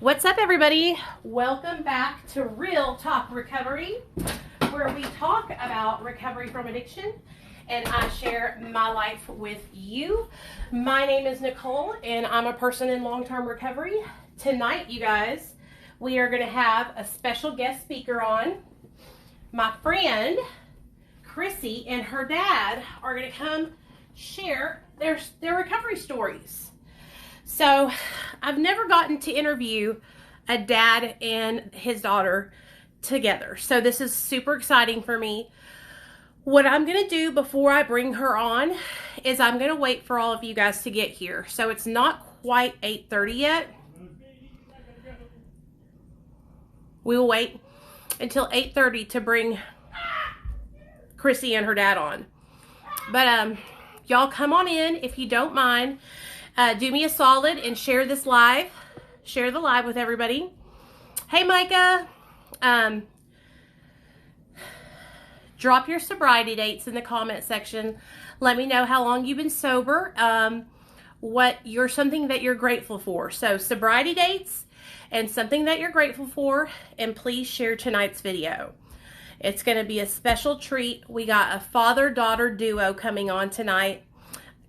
What's up, everybody? Welcome back to Real Talk Recovery, where we talk about recovery from addiction and I share my life with you. My name is Nicole and I'm a person in long-term recovery. Tonight, you guys, we are going to have a special guest speaker on. My friend Chrissy and her dad are going to come share their recovery stories. So I've never gotten to interview a dad and his daughter together. So this is super exciting for me. What I'm going to do before I bring her on is I'm going to wait for all of you guys to get here. So it's not quite 8:30 yet. We will wait until 8:30 to bring Chrissy and her dad on. But y'all come on in if you don't mind. Do me a solid and share this live. Share the live with everybody. Hey, Micah. Drop your sobriety dates in the comment section. Let me know how long you've been sober. Something that you're grateful for. So sobriety dates and something that you're grateful for. And please share tonight's video. It's going to be a special treat. We got a father-daughter duo coming on tonight.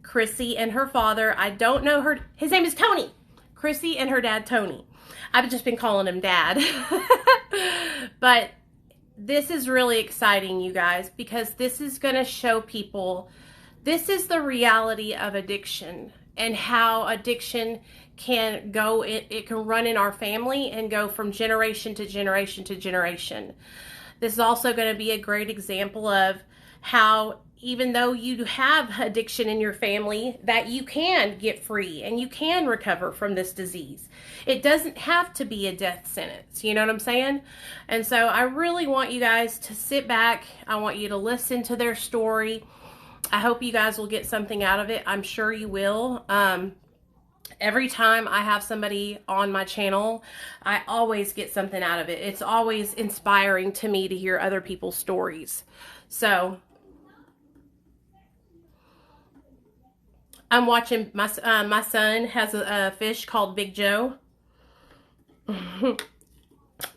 Chrissy and her father. I don't know her. His name is Tony. Chrissy and her dad, Tony. I've just been calling him Dad. But this is really exciting, you guys, because this is going to show people this is the reality of addiction and how addiction can go. It can run in our family and go from generation to generation to generation. This is also going to be a great example of how even though you have addiction in your family, that you can get free and you can recover from this disease. It doesn't have to be a death sentence. You know what I'm saying? And so I really want you guys to sit back. I want you to listen to their story. I hope you guys will get something out of it. I'm sure you will. Every time I have somebody on my channel, I always get something out of it. It's always inspiring to me to hear other people's stories. So I'm watching, my son has a fish called Big Joe.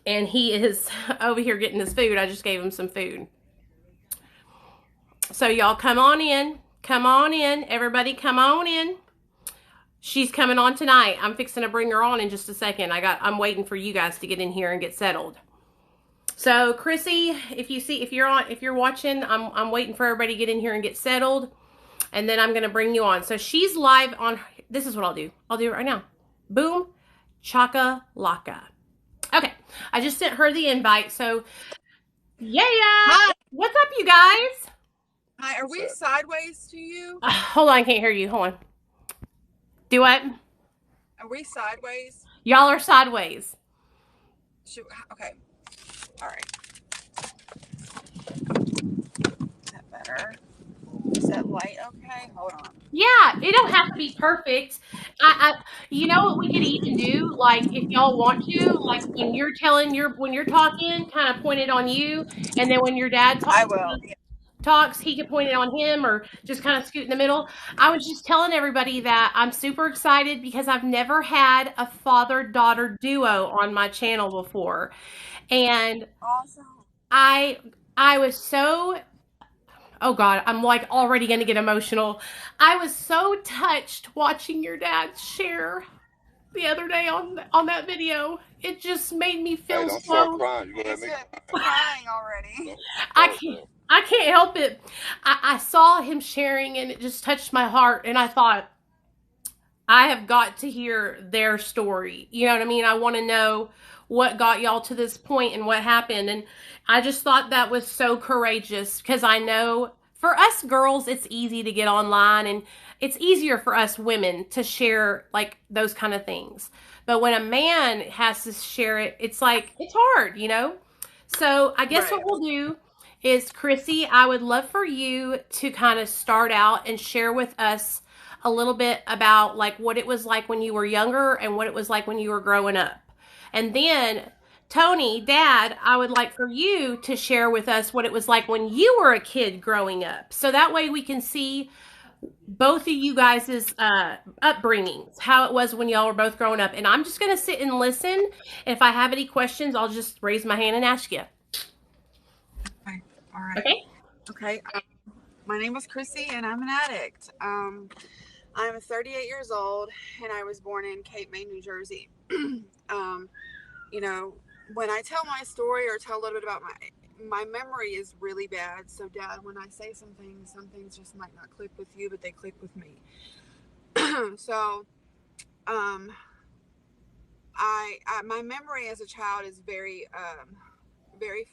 And he is over here getting his food. I just gave him some food. So y'all come on in. Come on in. Everybody come on in. She's coming on tonight. I'm fixing to bring her on in just a second. I'm waiting for you guys to get in here and get settled. So Chrissy, if you're watching, I'm waiting for everybody to get in here and get settled. And then I'm going to bring you on. So she's live on, this is what I'll do. I'll do it right now. Boom, chaka laka. Okay, I just sent her the invite. So, yeah. Hi. What's up, you guys? Hi, are we sideways to you? Hold on, I can't hear you. Hold on. Do what? Are we sideways? Y'all are sideways. Okay. All right. Is that better? Is that light okay? Hold on. Yeah, it don't have to be perfect. You know what we could even do? Like, if y'all want to, like when you're talking, kind of point it on you, and then when your dad talks, I will. Yeah. he could point it on him, or just kind of scoot in the middle. I was just telling everybody that I'm super excited because I've never had a father-daughter duo on my channel before, and Awesome. I was so. Oh God, I'm like already going to get emotional. I was so touched watching your dad share the other day on that video. It just made me feel don't so. Start crying. You're He's crying already. I can't help it. I saw him sharing and it just touched my heart. And I thought, I have got to hear their story. You know what I mean? I want to know what got y'all to this point and what happened. And I just thought that was so courageous because I know for us girls, it's easy to get online and it's easier for us women to share like those kind of things. But when a man has to share it, it's like, it's hard, you know? So I guess What we'll do is, Chrissy, I would love for you to kind of start out and share with us a little bit about like what it was like when you were younger and what it was like when you were growing up. And then Tony, Dad, I would like for you to share with us what it was like when you were a kid growing up. So that way we can see both of you guys' upbringings, how it was when y'all were both growing up. And I'm just going to sit and listen. If I have any questions, I'll just raise my hand and ask you. Okay. All right. Okay? Okay. My name is Chrissy, and I'm an addict. I'm 38 years old, and I was born in Cape May, New Jersey. um, you know, when I tell my story or tell a little bit about my memory is really bad. So, Dad, when I say some things just might not click with you, but they click with me. So, um, my memory as a child is very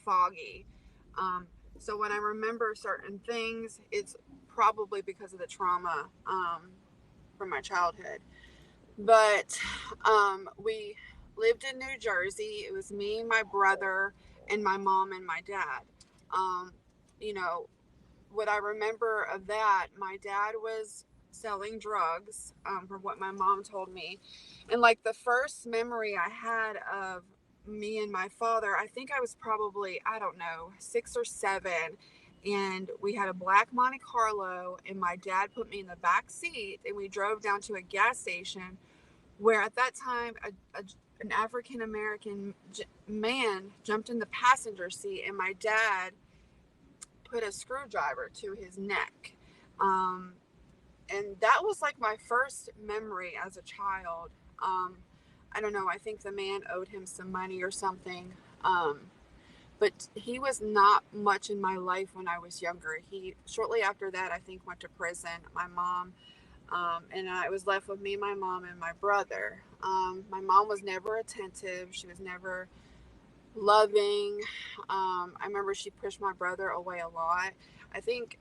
foggy. Um, so when I remember certain things, it's probably because of the trauma from my childhood. But we lived in New Jersey. It was me, my brother, and my mom and my dad. Um, you know, what I remember of that, my dad was selling drugs, from what my mom told me. And like the first memory I had of me and my father, I think I was probably, I don't know, 6 or 7. And we had a black Monte Carlo, and my dad put me in the back seat, and we drove down to a gas station where at that time an African American man jumped in the passenger seat, and my dad put a screwdriver to his neck. Um, and that was like my first memory as a child. I don't know, I think the man owed him some money or something. But he was not much in my life when I was younger. He, shortly after that, I think, went to prison. My mom, and I was left with me, my mom, and my brother. My mom was never attentive. She was never loving. I remember she pushed my brother away a lot. I think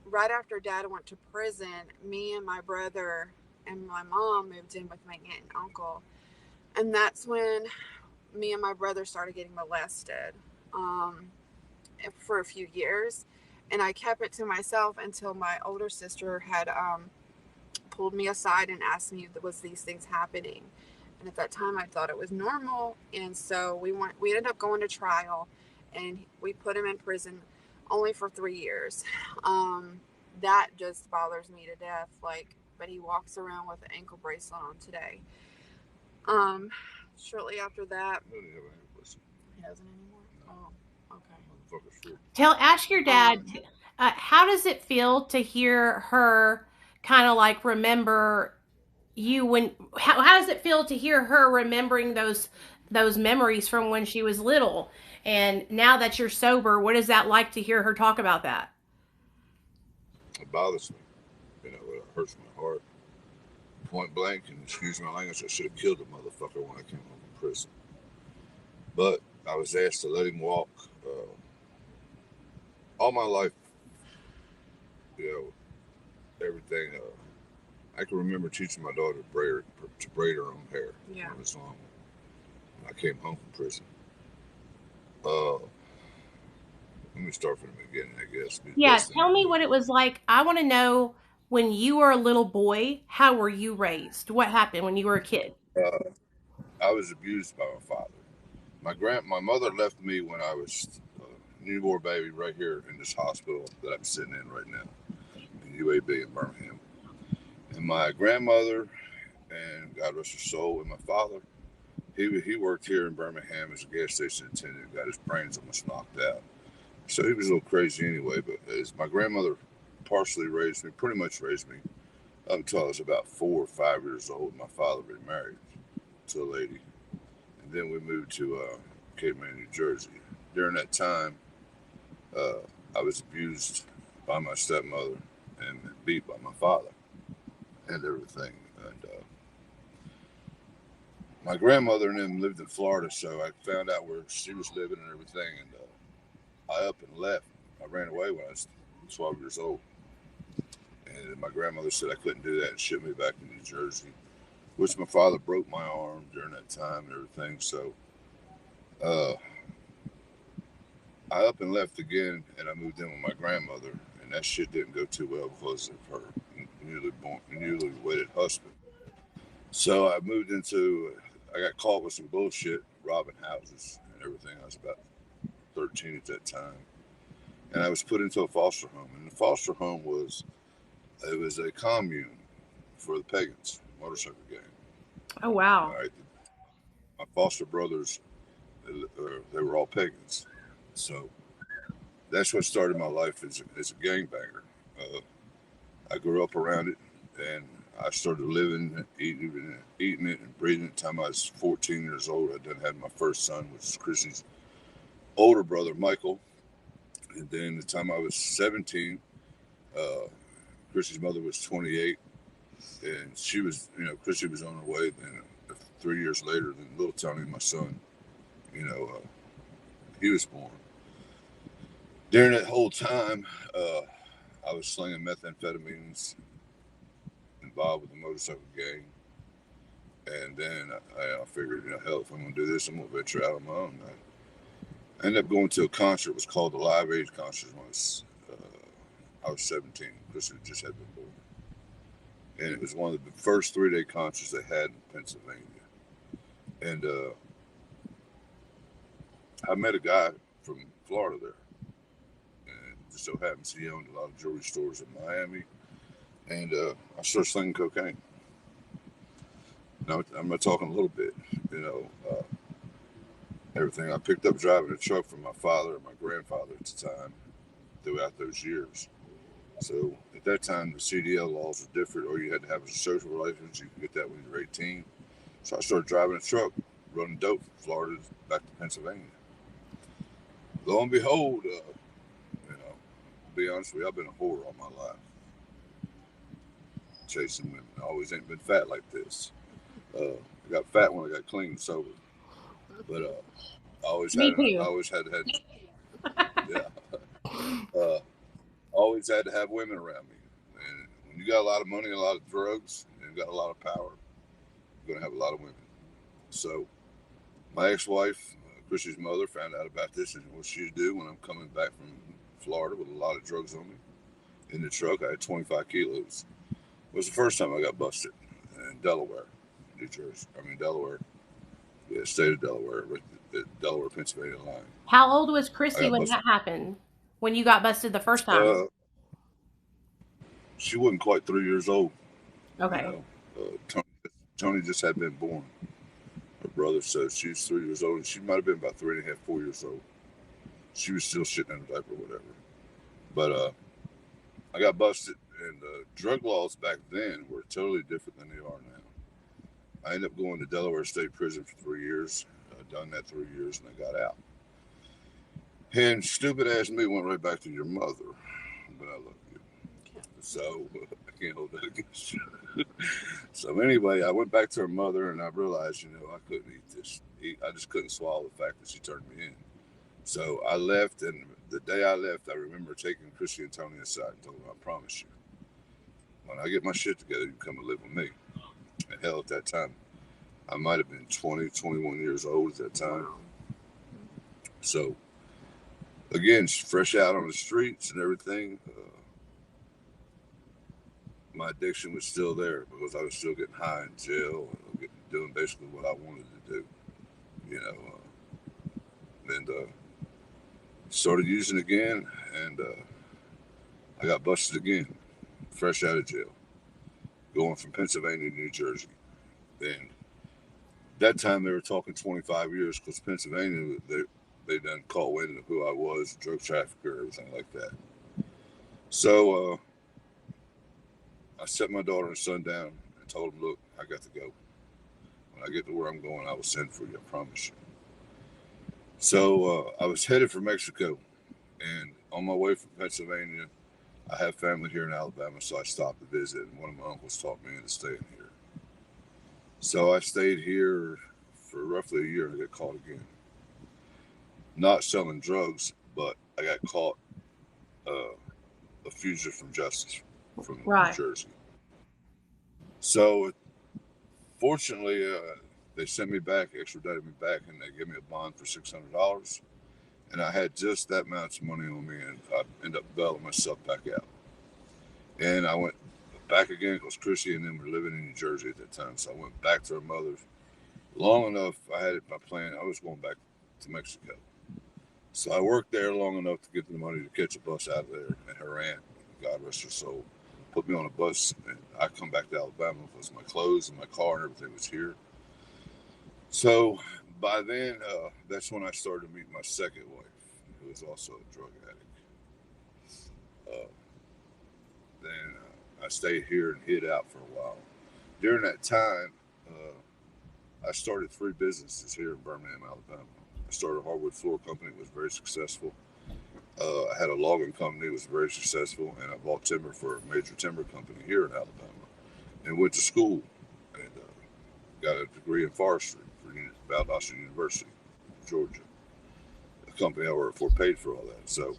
right after Dad went to prison, me and my brother and my mom moved in with my aunt and uncle. And that's when me and my brother started getting molested, um, for a few years. And I kept it to myself until my older sister had pulled me aside and asked me, was these things happening? And at that time, I thought it was normal. And so we ended up going to trial, and we put him in prison only for 3 years. That just bothers me to death. Like, but he walks around with an ankle bracelet on today. Um, Shortly after that, he doesn't anymore. Oh, okay. Ask your dad, Um, how does it feel to hear her kind of like remember you when, how does it feel to hear her remembering those memories from when she was little? And now that you're sober, what is that like to hear her talk about that? It bothers me. It hurts my heart. Point blank, and excuse my language, I should have killed the motherfucker when I came home from prison. But I was asked to let him walk. All my life, you everything. I can remember teaching my daughter to braid her own hair when it was long. When I came home from prison. Uh, Let me start from the beginning, I guess. Be the Yeah, best thing tell to me do. what it was like. I want to know when you were a little boy, how were you raised? What happened when you were a kid? Uh, I was abused by my father. My mother left me when I was a newborn baby right here in this hospital that I'm sitting in right now in UAB in Birmingham. And my grandmother, and God rest her soul, and my father, he worked here in Birmingham as a gas station attendant. Got his brains almost knocked out, so he was a little crazy anyway. But as my grandmother partially raised me, pretty much raised me up until I was about 4 or 5 years old. My father remarried to a lady, and then we moved to Cape May, New Jersey. During that time, uh, I was abused by my stepmother and beat by my father and everything. And my grandmother and them lived in Florida, so I found out where she was living and everything. And I up and left. I ran away when I was 12 years old. And my grandmother said I couldn't do that and shipped me back to New Jersey, which my father broke my arm during that time and everything. So uh, I up and left again, and I moved in with my grandmother, and that shit didn't go too well because of her newly wedded husband. So I got caught with some bullshit, robbing houses and everything. I was about 13 at that time, and I was put into a foster home. And the foster home was It was a commune for the pagans, motorcycle gang. Oh, All wow. right, my foster brothers, they were all pagans, so that's what started my life as a gangbanger. Uh, I grew up around it, and I started living, eating it, and breathing it. The time I was 14 years old, I done had my first son, which is Chrissy's older brother, Michael. And then the time I was 17, uh, Chrissy's mother was 28, and she was, Chrissy was on her way. Then 3 years later, then little Tony, my son, you know, uh, he was born. During that whole time, I was slinging methamphetamines, involved with the motorcycle gang. And then I figured, hell, if I'm going to do this, I'm going to venture out on my own. I ended up going to a concert. It was called the Live Aid Concert when I was 17. Chrissy just had been born. And it was one of the first 3-day concerts they had in Pennsylvania. And I met a guy from Florida there. And it just so happens he owned a lot of jewelry stores in Miami. And I started slinging cocaine. Now, I'm not talking a little bit, everything. I picked up driving a truck from my father and my grandfather at the time throughout those years. So at that time, the CDL laws were different, or you had to have a social relations. You could get that when you were 18. So I started driving a truck, running dope from Florida back to Pennsylvania. Lo and behold, to be honest with you, I've been a whore all my life. Chasing women. I always ain't been fat like this. I got fat when I got clean and sober. But Me I too. always had to have, yeah, uh, always had to have women around me. And when you got a lot of money, a lot of drugs, and you got a lot of power, you're gonna have a lot of women. So my ex-wife, Chrissy's mother, found out about this and what she'd do when I'm coming back from Florida with a lot of drugs on me. In the truck, I had 25 kilos. It was the first time I got busted in Delaware, New Jersey. Delaware. Yeah, state of Delaware, right, the Delaware Pennsylvania line. How old was I Chrissy got when busted. that happened? When you got busted the first time? Uh, she wasn't quite 3 years old. You Okay. know, Tony just had been born. Her brother said she was 3 years old, and she might have been about 3.5, 4 years old. She was still shitting in a diaper, or whatever. But I got busted, and drug laws back then were totally different than they are now. I ended up going to Delaware State Prison for 3 years. Done that 3 years, and I got out. And stupid ass me went right back to your mother, but I love you. So I can't hold that against you. So anyway, I went back to her mother, and I realized, I couldn't eat this. I just couldn't swallow the fact that she turned me in. So I left, and the day I left, I remember taking Chrissy and Tony aside and told them, I promise you, when I get my shit together, you come and live with me. And hell, at that time, I might have been 20, 21 years old at that time. So again, fresh out on the streets and everything, my addiction was still there because I was still getting high in jail, doing basically what I wanted to do, you know. And started using again, and I got busted again, fresh out of jail, going from Pennsylvania to New Jersey. And that time they were talking 25 years because Pennsylvania, they done caught wind of who I was, drug trafficker, everything like that. So I set my daughter and son down and told them, look, I got to go. When I get to where I'm going, I will send for you, I promise you. So I was headed for Mexico, and on my way from Pennsylvania, I have family here in Alabama, so I stopped to visit, and one of my uncles talked me into staying here. So I stayed here for roughly a year, and I got caught again. Not selling drugs, but I got caught a fugitive from justice from New Right. Jersey. So fortunately, they sent me back, extradited me back, and they gave me a bond for $600. And I had just that much money on me, and I ended up bailing myself back out. And I went back again because Chrissy and them were living in New Jersey at that time. So I went back to her mother's. Long enough, I had it my plan. I was going back to Mexico. So I worked there long enough to get the money to catch a bus out of there. And her aunt, God rest her soul, put me on a bus, and I come back to Alabama because my clothes and my car and everything was here. So by then, that's when I started to meet my second wife, who was also a drug addict. Uh, then I stayed here and hid out for a while. During that time, I started 3 businesses here in Birmingham, Alabama. I started a hardwood floor company. It was very successful. I had a logging company. It was very successful. And I bought timber for a major timber company here in Alabama. And went to school and got a degree in forestry for Valdosta University, Georgia. The company I worked for paid for all that. So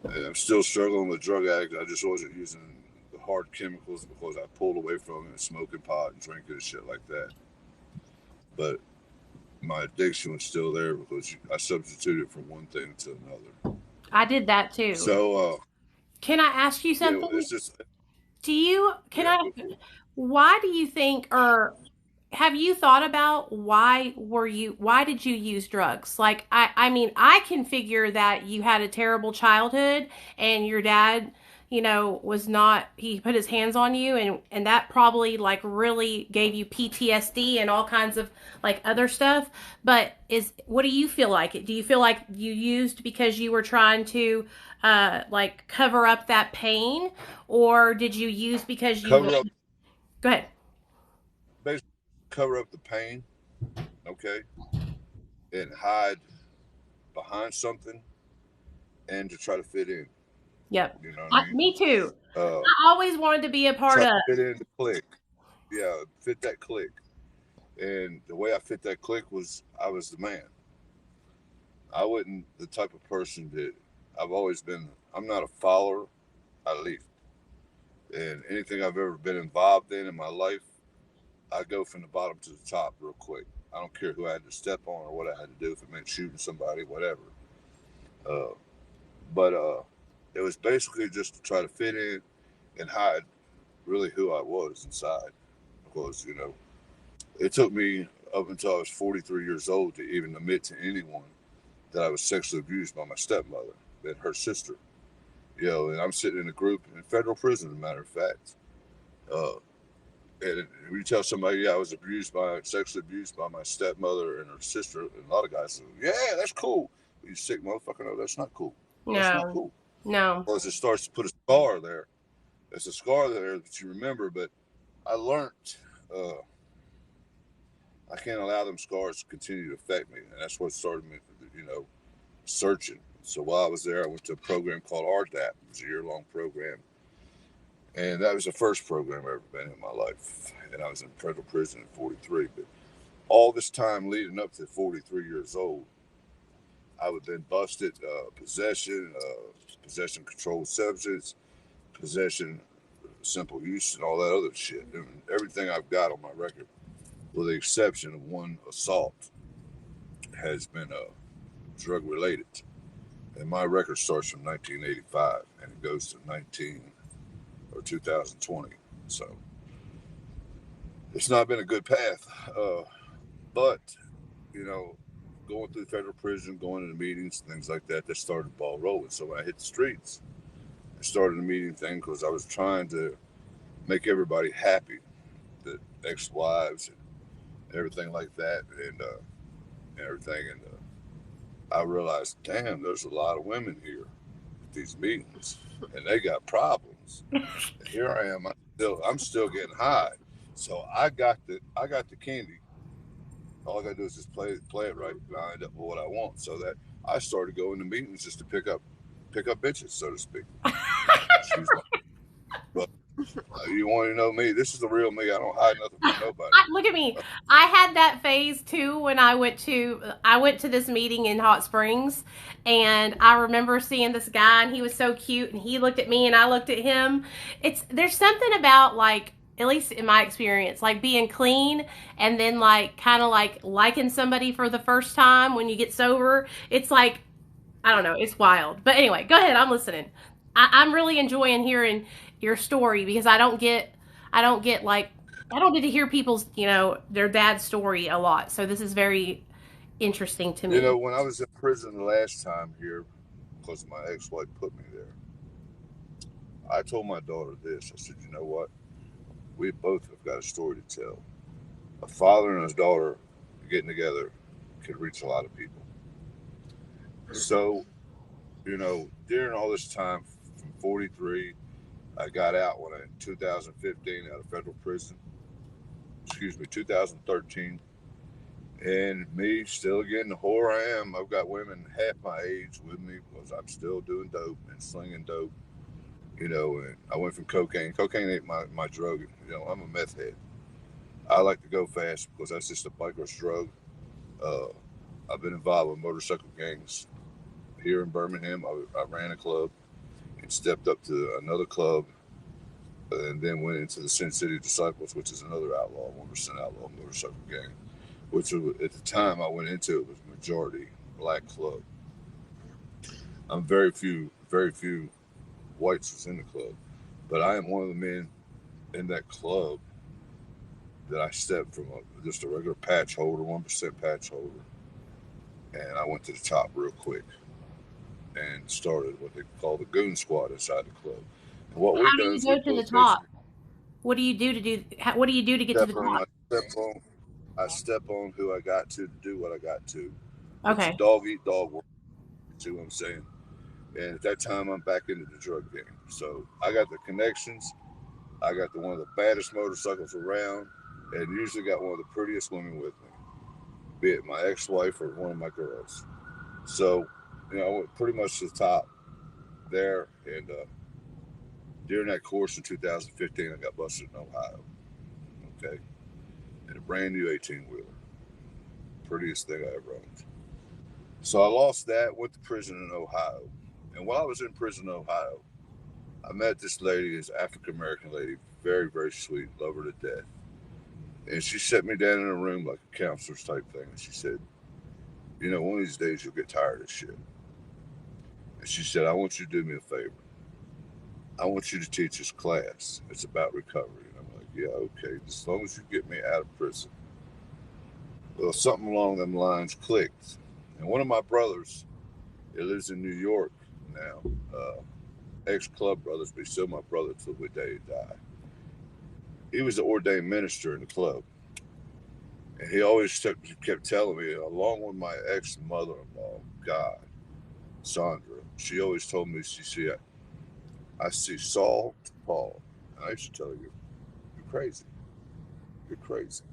I'm still struggling with drug addict. I just wasn't using the hard chemicals because I pulled away from it, smoking pot and drinking and shit like that. But my addiction was still there because I substituted from one thing to another. I did that too. So, can I ask you something? It's just, Why do you think, or have you thought about why did you use drugs? Like, I mean, I can figure that you had a terrible childhood and your dad, was not, he put his hands on you, and that probably like really gave you PTSD and all kinds of like other stuff. But what do you feel like? Do you feel like you used because you were trying to like cover up that pain, or did you use because you cover up? Go ahead. Basically, cover up the pain, okay, and hide behind something, and to try to fit in. Yep. You know what I mean? Me too. I always wanted to be a part of. Fit in the clique. Yeah, fit that clique. And the way I fit that clique was I was the man. I wasn't the type of person that I've always been. I'm not a follower. I lead. And anything I've ever been involved in my life, I go from the bottom to the top real quick. I don't care who I had to step on or what I had to do, if it meant shooting somebody, whatever. But it was basically just to try to fit in and hide really who I was inside. Because, it took me up until I was 43 years old to even admit to anyone that I was sexually abused by my stepmother and her sister. And I'm sitting in a group in federal prison, as a matter of fact. And when you tell somebody, yeah, I was sexually abused by my stepmother and her sister, and a lot of guys say, yeah, that's cool. But you sick motherfucker, no, that's not cool. That's not cool. No. Because it starts to put a scar there. There's a scar there that you remember, but I learned I can't allow them scars to continue to affect me. And that's what started me, searching. So while I was there, I went to a program called RDAP. It was a year-long program. And that was the first program I've ever been in my life. And I was in federal prison at 43. But all this time leading up to 43 years old, I would been busted, possession controlled substance, possession, simple use, and all that other shit. And everything I've got on my record, with the exception of one assault, has been drug related. And my record starts from 1985 and it goes to 2020. So it's not been a good path. But, going through federal prison, going to the meetings, things like that, that started the ball rolling. So when I hit the streets, I started a meeting thing because I was trying to make everybody happy, the ex-wives and everything like that, and everything. And I realized, damn, there's a lot of women here at these meetings, and they got problems. And here I am, I'm still getting high. So I got the candy. All I gotta do is just play it right, and I end up with what I want. So that I started going to meetings just to pick up bitches, so to speak. But you want to know me? This is the real me. I don't hide nothing from nobody. Look at me. I had that phase too when I went to this meeting in Hot Springs, and I remember seeing this guy, and he was so cute, and he looked at me and I looked at him. There's something about, like, at least in my experience, like being clean and then like kind of like liking somebody for the first time when you get sober. It's like, I don't know, it's wild. But anyway, go ahead, I'm listening. I'm really enjoying hearing your story because I don't get to hear people's, their dad's story a lot. So this is very interesting to me. When I was in prison the last time here, because my ex-wife put me there, I told my daughter this. I said, you know what? We both have got a story to tell. A father and his daughter getting together could reach a lot of people. So, during all this time from 43, I got out when I, in 2015 out of federal prison, 2013. And me still getting the whore I am. I've got women half my age with me because I'm still doing dope and slinging dope. And I went from cocaine. Cocaine ain't my drug. I'm a meth head. I like to go fast because that's just a biker's drug. Uh, I've been involved with motorcycle gangs here in Birmingham. I ran a club and stepped up to another club and then went into the Sin City Disciples, which is another outlaw, 1% outlaw motorcycle gang, which at the time I went into it was majority black club. I'm very few whites was in the club, but I am one of the men in that club that I stepped from just a regular patch holder, 1% patch holder, and I went to the top real quick and started what they call the goon squad inside the club. And what we How do done you is we go to the both top? basically What do you do to do? What do you do to get to step the on, top? I step on, I step on who I got to do what I got to. It's a Okay. dog eat dog world. See what I'm saying? And at that time, I'm back into the drug game. So I got the connections. I got one of the baddest motorcycles around, and usually got one of the prettiest women with me, be it my ex-wife or one of my girls. So, I went pretty much to the top there. And during that course in 2015, I got busted in Ohio. Okay, in a brand new 18 wheeler, prettiest thing I ever owned. So I lost that. Went to prison in Ohio, and while I was in prison in Ohio, I met this lady, this African American lady, very, very sweet, love her to death. And she set me down in a room like a counselor's type thing. And she said, one of these days you'll get tired of shit. And she said, I want you to do me a favor. I want you to teach this class. It's about recovery. And I'm like, yeah, okay, as long as you get me out of prison. Well, something along them lines clicked. And one of my brothers, he lives in New York now, ex club brothers, but he's still my brother till the day he died. He was the ordained minister in the club. And he always kept telling me, along with my ex mother in law, God, Sandra, she always told me, she said, I see Saul to Paul. And I used to tell her, you're crazy. You're crazy.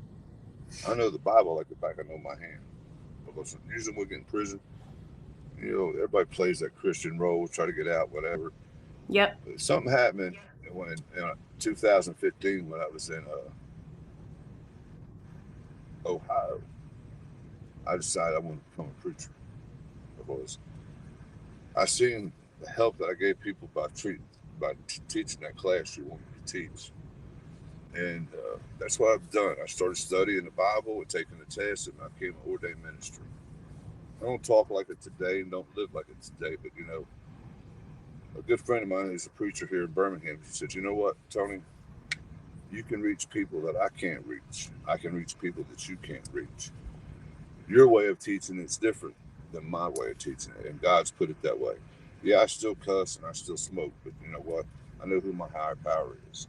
I know the Bible like the back of my hand. Because usually when we get in prison, everybody plays that Christian role, try to get out, whatever. Yep. But something happened when in 2015 when I was in Ohio. I decided I wanted to become a preacher because I seen the help that I gave people by teaching that class you want me to teach, and that's what I've done. I started studying the Bible and taking the test, and I became an ordained ministry. I don't talk like it today and don't live like it today, but a good friend of mine who's a preacher here in Birmingham, he said, you know what, Tony, you can reach people that I can't reach. I can reach people that you can't reach. Your way of teaching it's different than my way of teaching it, and God's put it that way. Yeah, I still cuss and I still smoke, but you know what? I know who my higher power is.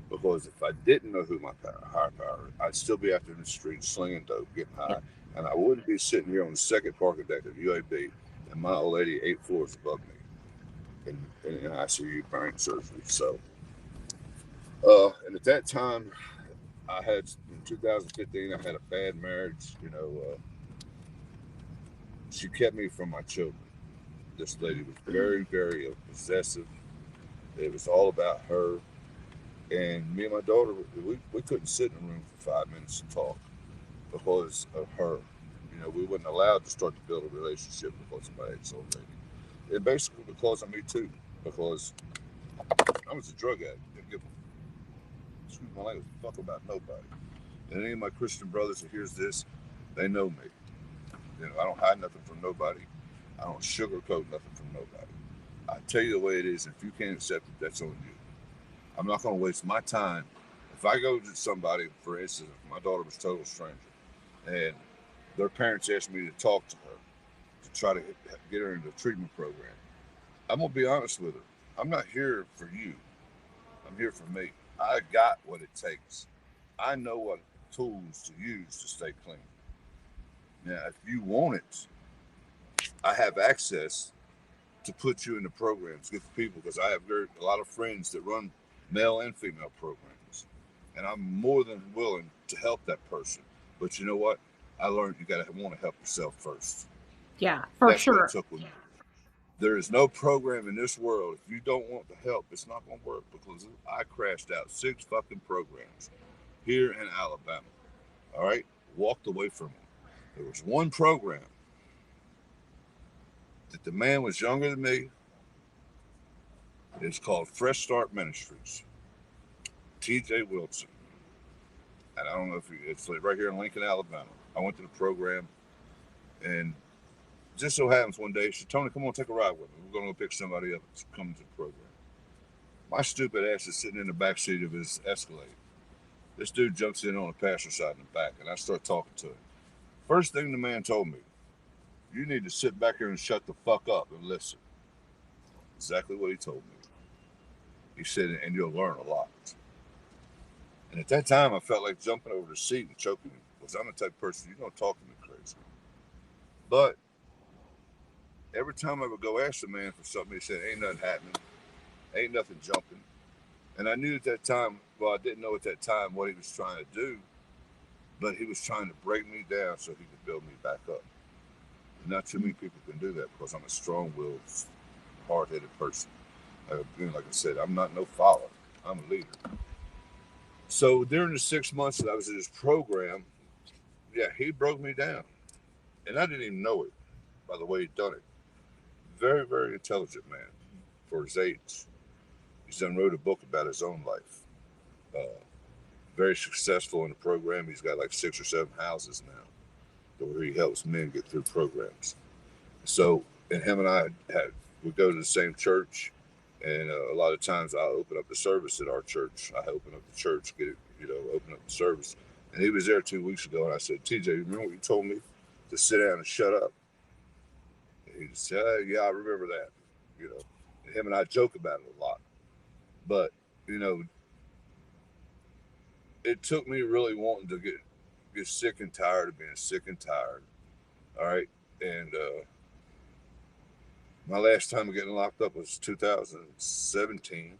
Because if I didn't know who my higher power is, I'd still be out there in the street slinging dope, getting high, Yep. and I wouldn't be sitting here on the second parking deck of UAB and my old lady 8 floors above me in ICU brain surgery. So, and at that time, I had in 2015, I had a bad marriage. She kept me from my children. This lady was very, very possessive. It was all about her. And me and my daughter, we couldn't sit in a room for 5 minutes and talk because of her. We weren't allowed to start to build a relationship because of my ex-old lady. And basically because of me too, because I was a drug addict. Didn't give excuse my language, fuck about nobody. And any of my Christian brothers that hears this, they know me. I don't hide nothing from nobody. I don't sugarcoat nothing from nobody. I tell you the way it is. If you can't accept it, that's on you. I'm not going to waste my time. If I go to somebody, for instance, if my daughter was a total stranger, and their parents asked me to talk to her to try to get her into a treatment program, I'm going to be honest with her. I'm not here for you. I'm here for me. I got what it takes. I know what tools to use to stay clean. Now, if you want it, I have access to put you in the programs, get the people, because I have a lot of friends that run male and female programs, and I'm more than willing to help that person. But you know what? I learned you got to want to help yourself first. Yeah, for That's what it sure. took with me. There is no program in this world. If you don't want the help, it's not going to work, because I crashed out 6 fucking programs here in Alabama. All right, walked away from them. There was one program that the man was younger than me. It's called Fresh Start Ministries. T.J. Wilson. And I don't know if it's like right here in Lincoln, Alabama. I went to the program, and just so happens one day, she said, Tony, come on, take a ride with me. We're going to go pick somebody up that's coming to the program. My stupid ass is sitting in the back seat of his Escalade. This dude jumps in on the passenger side in the back, and I start talking to him. First thing the man told me, you need to sit back here and shut the fuck up and listen. Exactly what he told me. He said, and you'll learn a lot. And at that time, I felt like jumping over the seat and choking him, because I'm the type of person, you don't talk to me crazy. But every time I would go ask the man for something, he said, ain't nothing happening, ain't nothing jumping. And I knew at that time, well, I didn't know at that time what he was trying to do, but he was trying to break me down so he could build me back up. And not too many people can do that, because I'm a strong-willed, hard-headed person. Like I said, I'm not no follower. I'm a leader. So during the 6 months that I was in this program, yeah, he broke me down. And I didn't even know it by the way he'd done it. Very, very intelligent man for his age. He's done wrote a book about his own life. Uh, Very successful in the program. He's got like 6 or 7 houses now where he helps men get through programs. So, and him and I we go to the same church, and a lot of times I open up the service at our church. I open up the church, open up the service. And he was there 2 weeks ago, and I said, TJ, remember what you told me to sit down and shut up? And he said, yeah, I remember that. And him and I joke about it a lot. But, you know, it took me really wanting to get sick and tired of being sick and tired. All right. And my last time of getting locked up was 2017.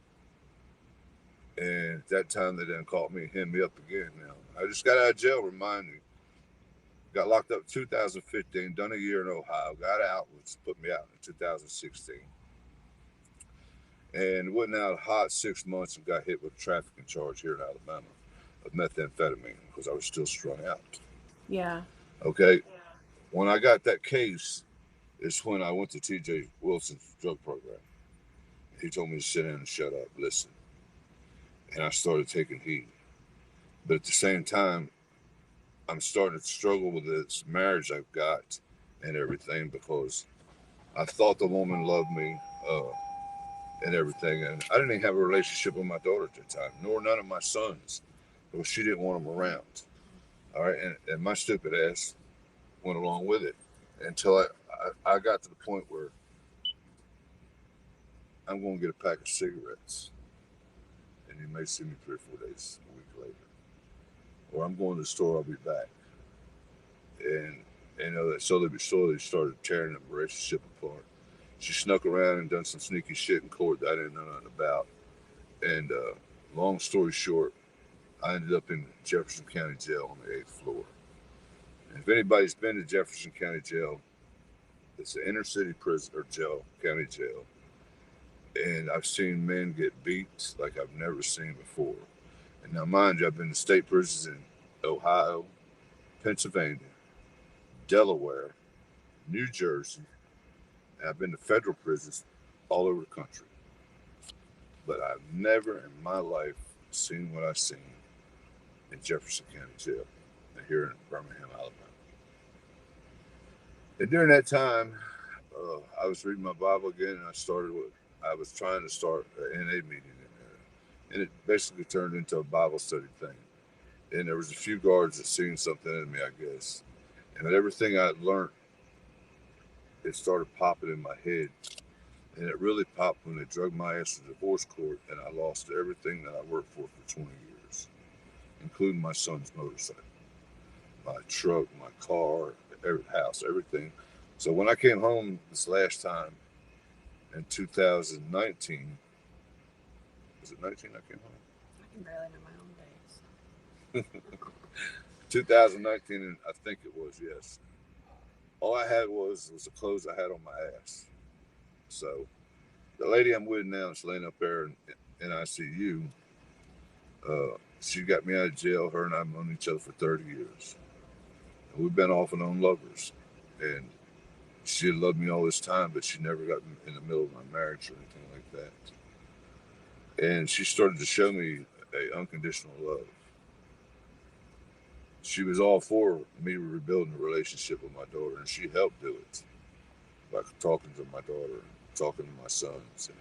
And at that time, they done caught me and hit me up again. Now, I just got out of jail, remind me. Got locked up in 2015, done a year in Ohio, got out, which put me out in 2016. And went out a hot 6 months and got hit with a trafficking charge here in Alabama of methamphetamine because I was still strung out. Yeah. Okay. When I got that case, it's when I went to TJ Wilson's drug program. He told me to sit down and shut up, listen. And I started taking heed. But at the same time, I'm starting to struggle with this marriage I've got and everything, because I thought the woman loved me and everything. And I didn't even have a relationship with my daughter at that time, nor none of my sons, because she didn't want them around. All right. And my stupid ass went along with it until I got to the point where I'm going to get a pack of cigarettes, and you may see me 3 or 4 days, a week later. Or I'm going to the store, I'll be back. And that slowly started tearing the relationship apart. She snuck around and done some sneaky shit in court that I didn't know nothing about. And long story short, I ended up in Jefferson County Jail on the 8th floor. And if anybody's been to Jefferson County Jail, it's an inner city prison or county jail. And I've seen men get beat like I've never seen before. And now, mind you, I've been to state prisons in Ohio, Pennsylvania, Delaware, New Jersey, and I've been to federal prisons all over the country. But I've never in my life seen what I've seen in Jefferson County Jail here in Birmingham, Alabama. And during that time, I was reading my Bible again, and I was trying to start an NA meeting in there. And it basically turned into a Bible study thing. And there was a few guards that seen something in me, I guess. And everything I learned, it started popping in my head. And it really popped when they drug my ass to divorce court and I lost everything that I worked for 20 years, including my son's motorcycle, my truck, my car, every house, everything. So when I came home this last time in 2019, was it 19 I came home? I can barely know my own days. 2019, I think it was, yes. All I had was the clothes I had on my ass. So the lady I'm with now is laying up there in ICU. She got me out of jail. Her and I've known each other for 30 years. And we've been off and on lovers. And she had loved me all this time, but she never got in the middle of my marriage or anything like that. And she started to show me a unconditional love. She was all for me rebuilding the relationship with my daughter, and she helped do it by talking to my daughter and talking to my sons and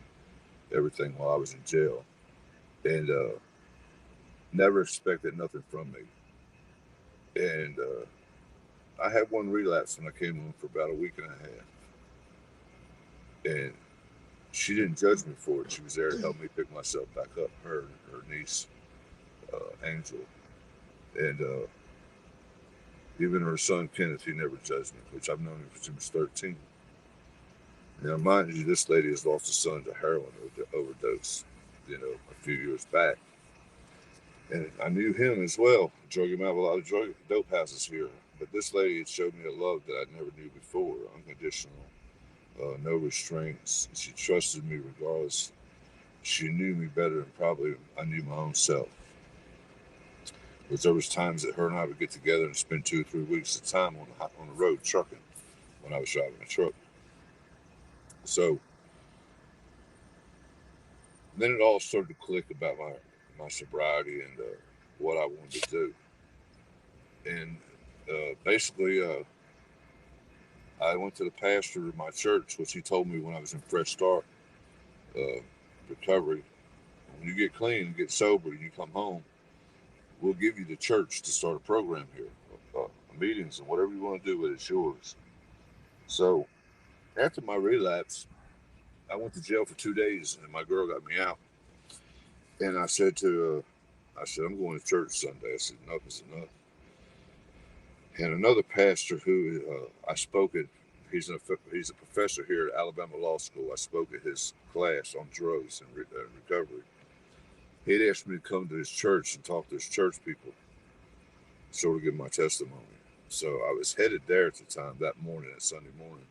everything while I was in jail. And never expected nothing from me. And I had one relapse when I came home for about a week and a half. And she didn't judge me for it. She was there to help me pick myself back up, her niece, Angel. And even her son, Kenneth, he never judged me, which I've known him since he was 13. Now, mind you, this lady has lost a son to heroin overdose, a few years back. And I knew him as well. Drug him out of a lot of dope houses here. But this lady had showed me a love that I never knew before, unconditional, no restraints. She trusted me regardless. She knew me better than probably I knew my own self. Because there was times that her and I would get together and spend 2 or 3 weeks at a time on the road trucking when I was driving a truck. So then it all started to click about my sobriety and what I wanted to do. And basically, I went to the pastor of my church, which he told me when I was in Fresh Start recovery. When you get clean and get sober and you come home, we'll give you the church to start a program here, meetings and whatever you want to do with it's yours. So after my relapse, I went to jail for 2 days and my girl got me out. And I said, I'm going to church Sunday. I said, enough is enough. And another pastor who I spoke at, he's a professor here at Alabama Law School. I spoke at his class on drugs and recovery. He'd asked me to come to his church and talk to his church people, sort of give my testimony. So I was headed there at the time that morning, that Sunday morning.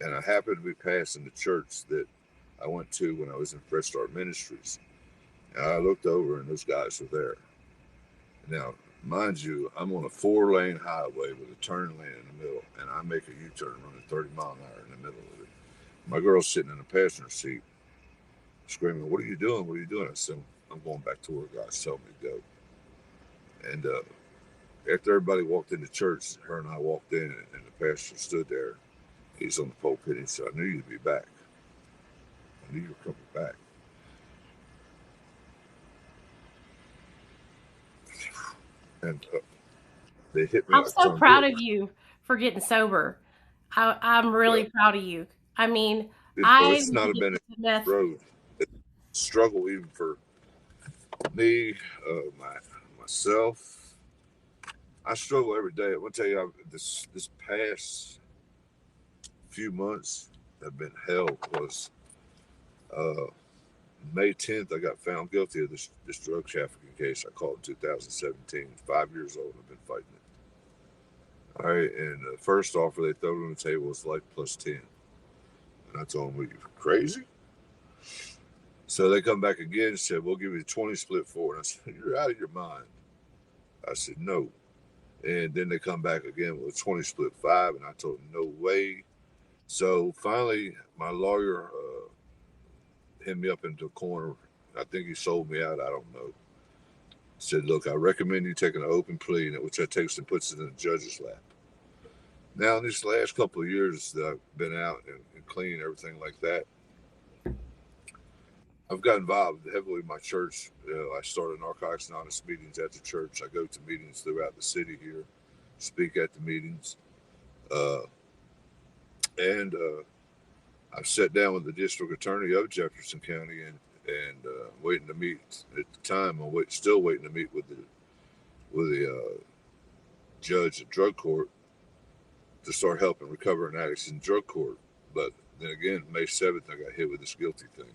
And I happened to be passing the church that I went to when I was in Fresh Start Ministries. And I looked over and those guys were there. Now, mind you, I'm on a 4-lane highway with a turn lane in the middle, and I make a U-turn running 30 miles an hour in the middle of it. My girl's sitting in the passenger seat, screaming, "What are you doing? What are you doing?" I said, "I'm going back to where God's telling me to go." And after everybody walked into church, her and I walked in, and the pastor stood there. He's on the pulpit. He said, "I knew you'd be back. I knew you were coming back." And they hit me I'm like so Tom proud Brady. of you for getting sober. I'm really Well, proud of you. I mean, I it's was not been addicted to meth. a road. It's a struggle even for me, myself. I struggle every day. I want to tell you, this past few months have been hell. Because uh, May 10th, I got found guilty of this drug trafficking case I caught in 2017. 5 years old. I've been fighting it. All right, and the first offer they threw on the table was life plus 10. And I told them, "Are you crazy?" So they come back again and said, "We'll give you a 20 split for it." I said, "You're out of your mind." I said, "No." And then they come back again with a 20 split 5. And I told them, "No way." So finally, my lawyer hit me up into a corner. I think he sold me out. I don't know. Said, "Look, I recommend you taking an open plea," which that takes and puts it in the judge's lap. Now, in these last couple of years that I've been out and clean, everything like that, I've got involved heavily in my church. I started Narcotics Anonymous meetings at the church. I go to meetings throughout the city here, speak at the meetings. And I sat down with the district attorney of Jefferson County and waiting to meet at the time. Still waiting to meet with the judge at drug court to start helping recovering addicts in drug court. But then again, May 7th, I got hit with this guilty thing,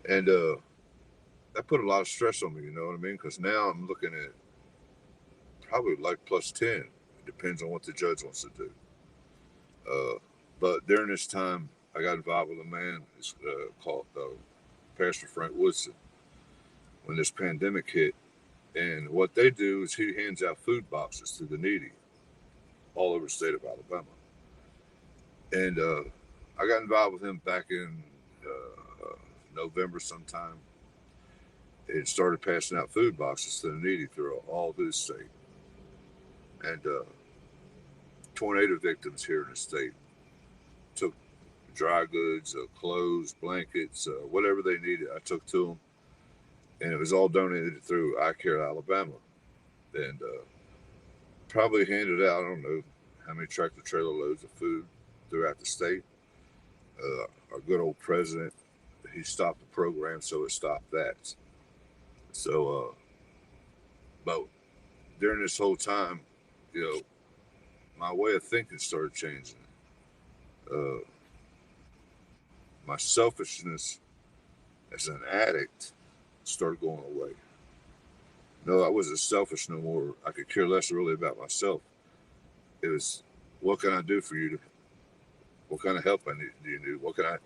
and that put a lot of stress on me. You know what I mean? Because now I'm looking at probably like plus 10. It depends on what the judge wants to do. But during this time, I got involved with a man called Pastor Frank Woodson when this pandemic hit. And what they do is he hands out food boxes to the needy all over the state of Alabama. And I got involved with him back in November sometime. It started passing out food boxes to the needy through all of his state. And tornado victims here in the state took dry goods, clothes, blankets, whatever they needed, I took to them. And it was all donated through I Care Alabama. And probably handed out, I don't know how many tractor trailer loads of food throughout the state. Our good old president, he stopped the program, so it stopped that. So, but during this whole time, you know, my way of thinking started changing. My selfishness as an addict started going away. No, I wasn't selfish no more. I could care less really about myself. It was, what can I do for you? What kind of help do you need? What can I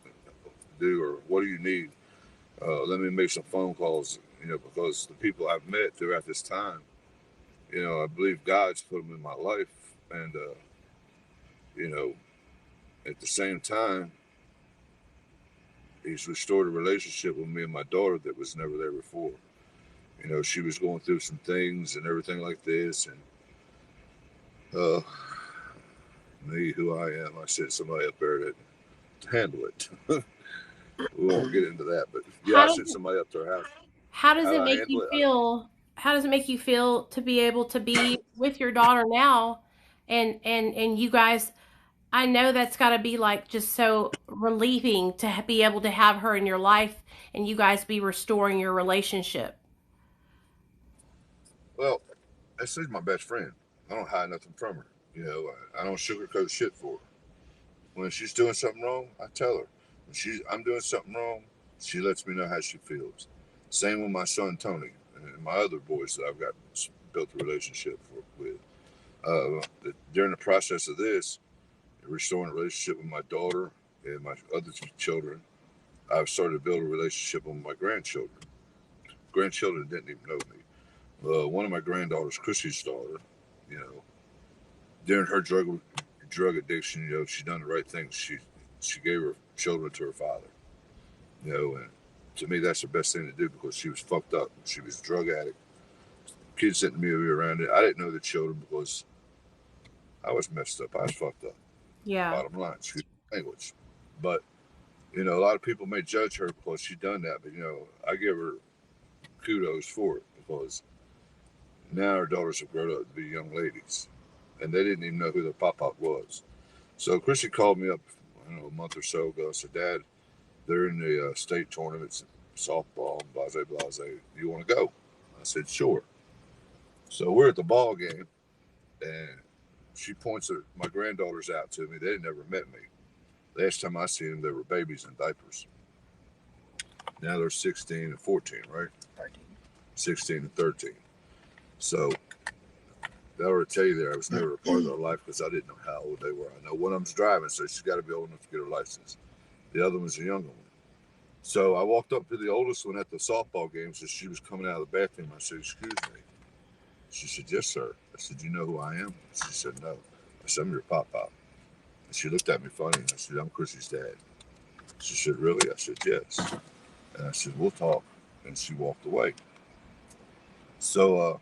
do, or what do you need? Let me make some phone calls, you know, because the people I've met throughout this time, you know, I believe God's put them in my life. And, you know, at the same time, he's restored a relationship with me and my daughter that was never there before. You know, she was going through some things and everything like this. And me, who I am, I sent somebody up there to handle it. We won't get into that, but yeah, I sent somebody up to her house. How does it make you feel? How does it make you feel to be able to be with your daughter now, and you guys? I know that's got to be like just so relieving to be able to have her in your life, and you guys be restoring your relationship. Well, she's my best friend. I don't hide nothing from her. You know, I don't sugarcoat shit for her. When she's doing something wrong, I tell her. When I'm doing something wrong, she lets me know how she feels. Same with my son Tony and my other boys that I've got built a relationship with. During the process of this, restoring a relationship with my daughter and my other two children, I've started to build a relationship with my grandchildren. Grandchildren didn't even know me. One of my granddaughters, Chrissy's daughter, you know, during her drug addiction, you know, she done the right thing. She gave her children to her father. You know, and to me, that's the best thing to do because she was fucked up. She was a drug addict. Kids didn't be around it. I didn't know the children because I was messed up. I was fucked up. Yeah. Bottom line, excuse the language. But, you know, a lot of people may judge her because she done that. But, you know, I give her kudos for it because now her daughters have grown up to be young ladies. And they didn't even know who their pop-pop was. So Chrissy called me up, I don't know, a month or so ago. I said, Dad, they're in the state tournaments, softball, blase, blase. Do you want to go? I said, sure. So we're at the ball game, and she points my granddaughters out to me. They never met me. Last time I seen them, they were babies in diapers. Now they're 16 and 14, right? 13. 16 and 13. So that ought to tell you there, I was never a part of their life because I didn't know how old they were. I know one of them's driving, so she's got to be old enough to get her license. The other one's a younger one. So I walked up to the oldest one at the softball game. So she was coming out of the bathroom. I said, excuse me. She said, yes, sir. I said, you know who I am? She said, no. I said, I'm your pop-pop. And she looked at me funny. And I said, I'm Chrissy's dad. She said, really? I said, yes. And I said, we'll talk. And she walked away. So,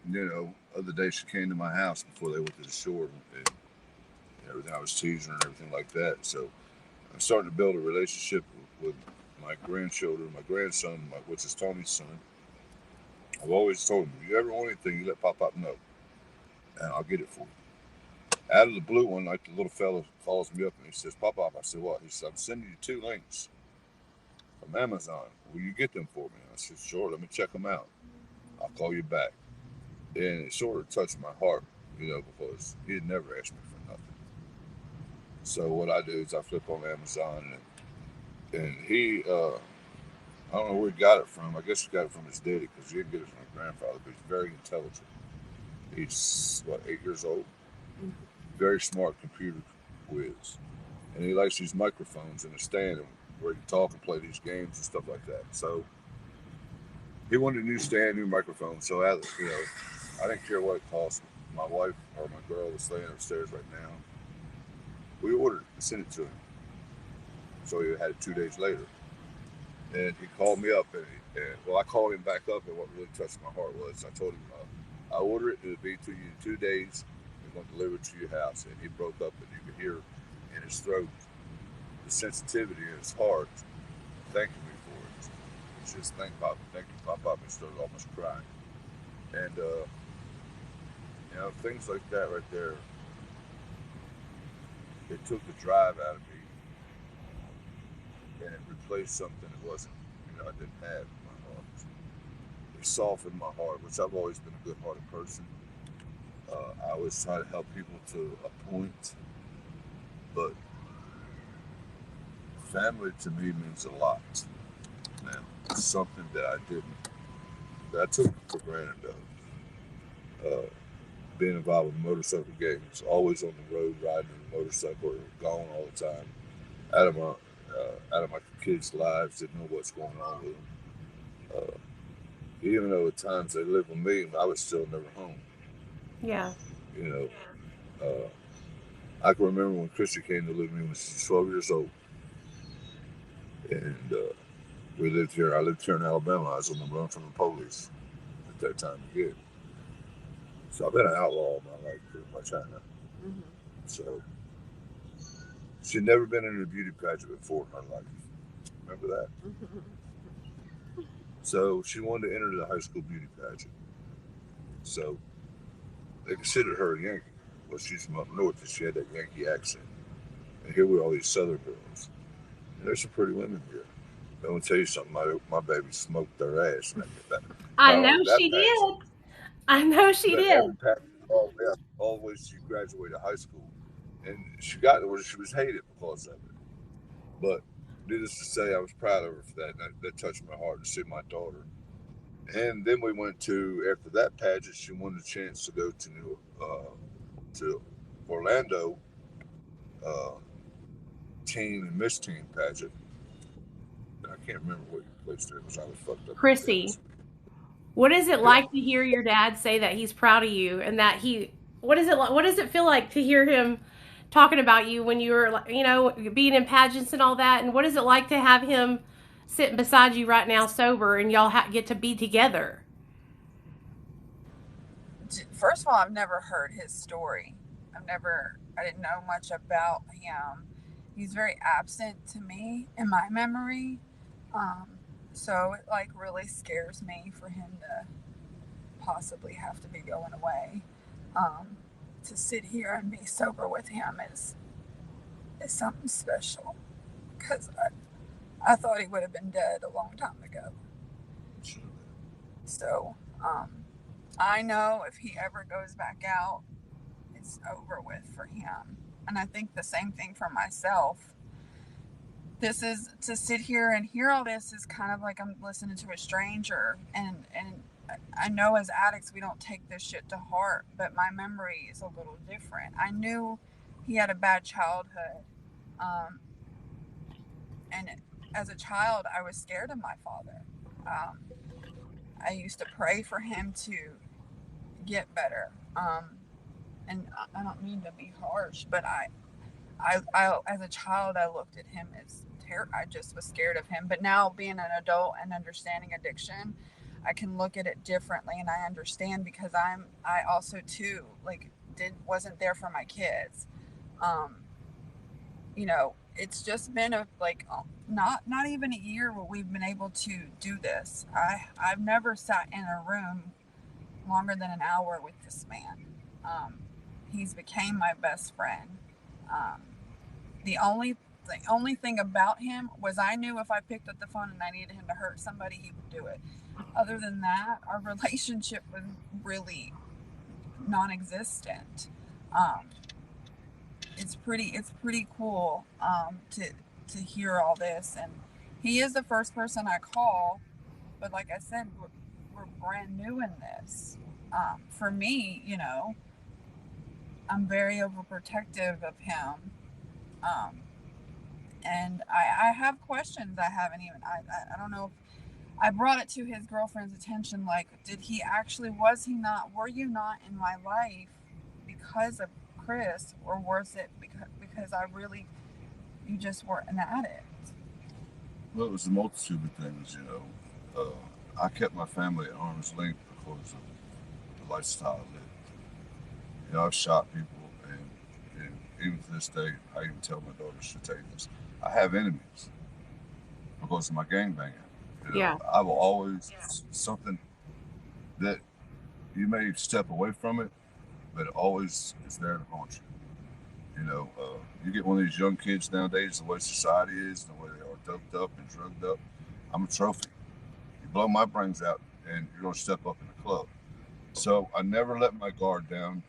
you know, other day she came to my house before they went to the shore and everything. I was teasing her and everything like that. So I'm starting to build a relationship with my grandchildren, my grandson, which is Tony's son. I've always told him, if you ever want anything, you let Pop-Pop know, and I'll get it for you. Out of the blue, one night, the little fella calls me up and he says, "Pop up." I said, "What?" He said, "I'm sending you 2 links from Amazon. Will you get them for me?" I said, "Sure. Let me check them out. I'll call you back." And it sort of touched my heart, because he had never asked me for nothing. So what I do is I flip on Amazon, and he, I don't know where he got it from. I guess he got it from his daddy because he didn't get it from his grandfather. But he's very intelligent. He's what, 8 years old. Very smart computer whiz, and he likes these microphones in a stand where he can talk and play these games and stuff like that. So he wanted a new stand, new microphone. So I didn't care what it cost. My wife or my girl is laying upstairs right now. We ordered it and sent it to him. So he had it 2 days later. And he called me up, and I called him back up, and what really touched my heart was I told him, I ordered it, it'll be to you in 2 days, we're going to deliver it to your house. And he broke up, and you could hear in his throat the sensitivity in his heart thanking me for it. It's just, thank you, Papa. He started almost crying. And, things like that right there, it took the drive out of me, and it replaced something it wasn't, I didn't have in my heart. It softened my heart, which I've always been a good-hearted person. I always try to help people to a point, but family to me means a lot. Now, it's something that I took for granted of. Being involved with motorcycle games, always on the road riding a motorcycle, gone all the time, out of my kids' lives, didn't know what's going on with them. Even though at times they lived with me, I was still never home. Yeah. You know, uh, I can remember when Chrissy came to live with me when she was 12 years old, and we lived here. I lived here in Alabama. I was on the run from the police at that time again. So I've been an outlaw all my life, pretty much, I know. Mm-hmm. So she'd never been in a beauty pageant before in her life. Remember that? Mm-hmm. So she wanted to enter the high school beauty pageant. So they considered her a Yankee. Well, she's from up north, and she had that Yankee accent. And here were all these Southern girls. And there's some pretty women here. I'm gonna tell you something. My baby smoked their ass. I Not know only that she pageant, did. I know she but did. every pageant all the way she graduated high school, and she got to where she was hated because of it. But needless to say, I was proud of her for that. That touched my heart to see my daughter. And then we went to after that pageant. She wanted a chance to go to Orlando uh, teen and Miss Teen pageant. And I can't remember what place it was. I was fucked up to be Chrissy, honest. what is it Yeah. like to hear your dad say that he's proud of you and that what is it like, what does it feel like to hear him talking about you when you were, being in pageants and all that? And what is it like to have him sitting beside you right now sober and y'all get to be together? First of all, I've never heard his story. I didn't know much about him. He's very absent to me in my memory. Um, so it like really scares me for him to possibly have to be going away. Um, to sit here and be sober with him is something special because I thought he would have been dead a long time ago. So I know if he ever goes back out, it's over with for him. And I think the same thing for myself. This is to sit here and hear all this is kind of like I'm listening to a stranger. And I know as addicts we don't take this shit to heart, but my memory is a little different. I knew he had a bad childhood. Um, and as a child, I was scared of my father. Um, I used to pray for him to get better. And I don't mean to be harsh, but I as a child, I looked at him as I just was scared of him. But now, being an adult and understanding addiction, I can look at it differently, and I understand because I also too wasn't there for my kids. Um, it's just been not even a year where we've been able to do this. I've never sat in a room longer than an hour with this man. he's became my best friend. The only thing about him was I knew if I picked up the phone and I needed him to hurt somebody, he would do it. Other than that, our relationship was really non-existent. It's pretty cool to hear all this, and he is the first person I call, but like I said, we're brand new in this. For me, I'm very overprotective of him, and I have questions. I haven't even I don't know if I brought it to his girlfriend's attention, like, were you not in my life because of Chris, or was it because you just were an addict? Well, it was a multitude of things, I kept my family at arm's length because of the lifestyle I lived. I've shot people, and even to this day, I even tell my daughters to take this. I have enemies because of my gangbanging. Yeah. I will always, something that you may step away from it, but it always is there to haunt you. You get one of these young kids nowadays, the way society is, the way they are doped up and drugged up. I'm a trophy. You blow my brains out, and you're going to step up in the club. So I never let my guard down.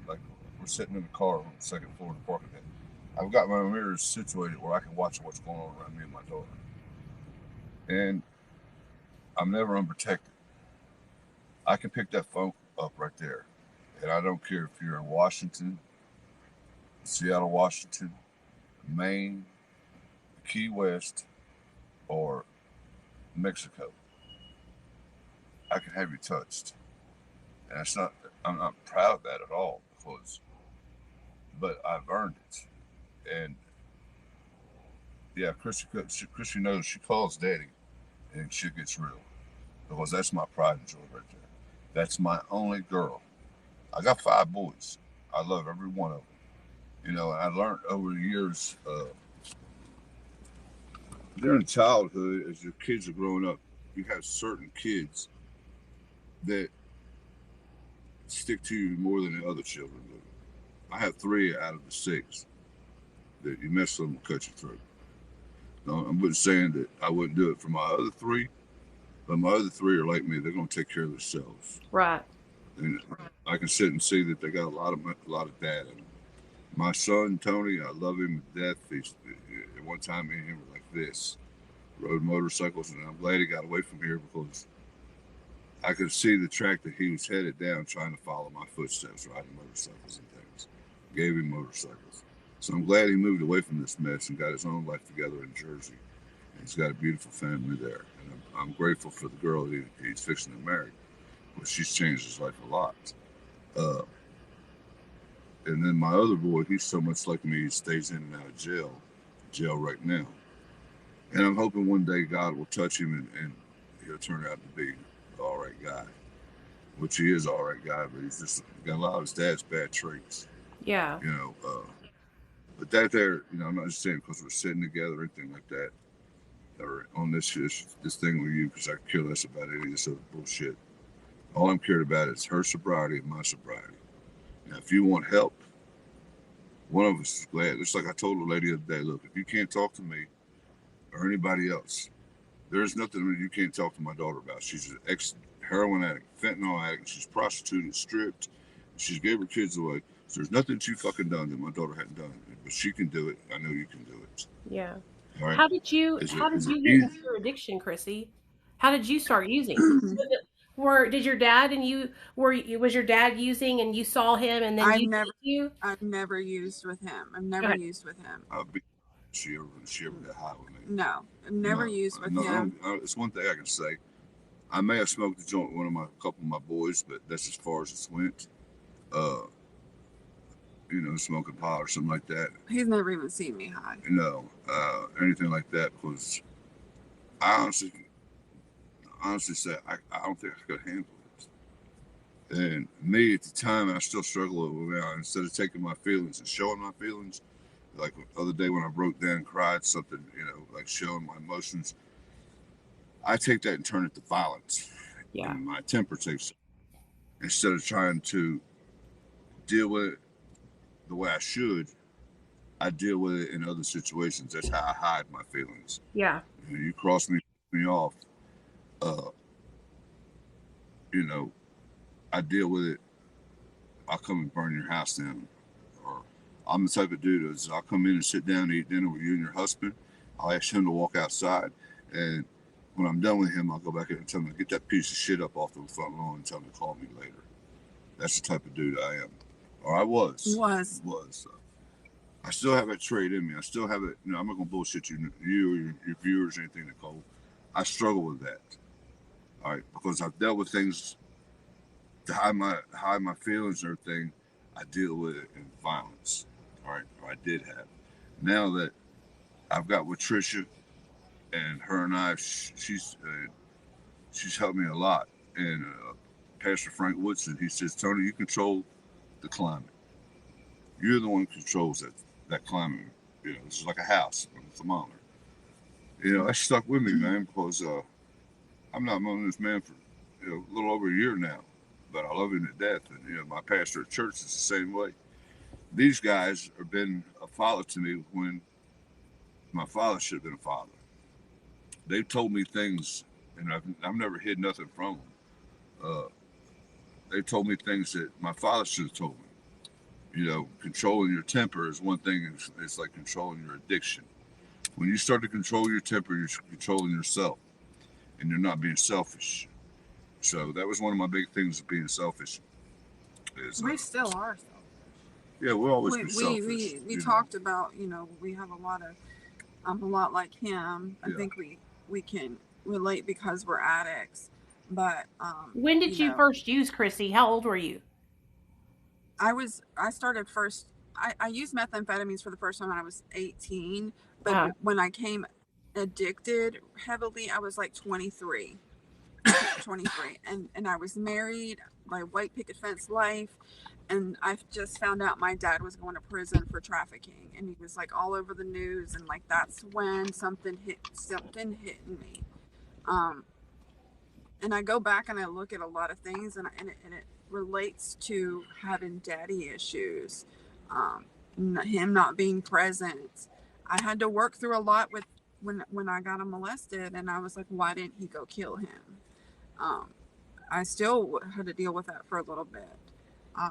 Like, we're sitting in the car on the second floor of the parking lot. I've got my mirrors situated where I can watch what's going on around me and my daughter. And I'm never unprotected. I can pick that phone up right there. And I don't care if you're in Washington, Seattle, Washington, Maine, Key West, or Mexico. I can have you touched. And I'm not proud of that at all, but I've earned it. And yeah, Chrissy knows, she calls daddy and shit gets real, because that's my pride and joy right there. That's my only girl. I got 5 boys. I love every one of them. And I learned over the years, during childhood, as your kids are growing up, you have certain kids that stick to you more than the other children do. I have 3 out of the 6 that you mess with them will cut you through. No, I'm not saying that I wouldn't do it for my other 3, but my other 3 are like me. They're going to take care of themselves. Right. And I can sit and see that they got a lot of dad in them. My son Tony, I love him to death. At one time, me and him were like this, rode motorcycles, and I'm glad he got away from here, because I could see the track that he was headed down, trying to follow my footsteps, riding motorcycles and things. Gave him motorcycles. So I'm glad he moved away from this mess and got his own life together in Jersey. And he's got a beautiful family there. And I'm grateful for the girl he's fixing to marry, because she's changed his life a lot. And then my other boy, he's so much like me, he stays in and out of jail right now. And I'm hoping one day God will touch him and he'll turn out to be an all right guy, which he is an all right guy, but he's just got a lot of his dad's bad traits. Yeah. But that there, I'm not just saying because we're sitting together or anything like that, or on this thing with you, because I care less about any of this other bullshit. All I'm cared about is her sobriety and my sobriety. Now, if you want help, one of us is glad. Just like I told the lady the other day, look, if you can't talk to me or anybody else, there's nothing that you can't talk to my daughter about. She's an ex-heroin addict, fentanyl addict. She's prostituted, stripped. She's gave her kids away. So there's nothing she fucking done that my daughter hadn't done. But she can do it. I know you can do it. Yeah. All right? How did you get into your addiction, Chrissy? How did you start using? Did your dad and you was your dad using and you saw him and then I've never used with him. I've never used with him. She ever got high with me? No, I've never used with him. It's one thing I can say. I may have smoked a joint with a couple of my boys, but that's as far as it's went. Smoking pot or something like that. He's never even seen me high. No, anything like that, because I honestly say I don't think I could handle it. And me at the time, I still struggle with it. Instead of taking my feelings and showing my feelings, like the other day when I broke down and cried, something, like showing my emotions, I take that and turn it to violence. Yeah. And my temper takes it. Instead of trying to deal with it the way I should, I deal with it in other situations. That's how I hide my feelings. Yeah. You cross me off, uh, you know, I deal with it. I'll come and burn your house down. Or I'm the type of dude is I'll come in and sit down and eat dinner with you and your husband. I'll ask him to walk outside, and when I'm done with him, I'll go back in and tell him to get that piece of shit up off the front lawn and tell him to call me later. That's the type of dude I am, or I was. Was. I still have that trait in me. I still have it. I'm not gonna bullshit you or your viewers or anything, Nicole. I struggle with that. All right, because I've dealt with things to hide my feelings and everything. I deal with it in violence. All right, or I did have. Now that I've got with Trisha and her and I, she's helped me a lot. And Pastor Frank Woodson, he says, Tony, you control the climate. You're the one who controls that climate. This is like a house on a thermometer. That stuck with me, man, because I'm not known this man for a little over a year now, but I love him to death. And my pastor at church is the same way. These guys have been a father to me when my father should have been a father. They've told me things, and I've never hid nothing from them. They told me things that my father should have told me. Controlling your temper is one thing. It's like controlling your addiction. When you start to control your temper, you're controlling yourself, and you're not being selfish. So that was one of my big things of being selfish. We still are selfish. Yeah, we'll always be selfish. We talked about, we have a lot of, I'm a lot like him. I think we can relate because we're addicts. But when did you first use Chrissy? How old were you? I started first. I used methamphetamines for the first time when I was 18, but when I came addicted heavily, I was like 23, and I was married, my white picket fence life, and I just found out my dad was going to prison for trafficking, and he was like all over the news, and like that's when something hit me. And I go back and I look at a lot of things, and it relates to having daddy issues, him not being present. I had to work through a lot with when I got him molested, and I was like, why didn't he go kill him? I still had to deal with that for a little bit. I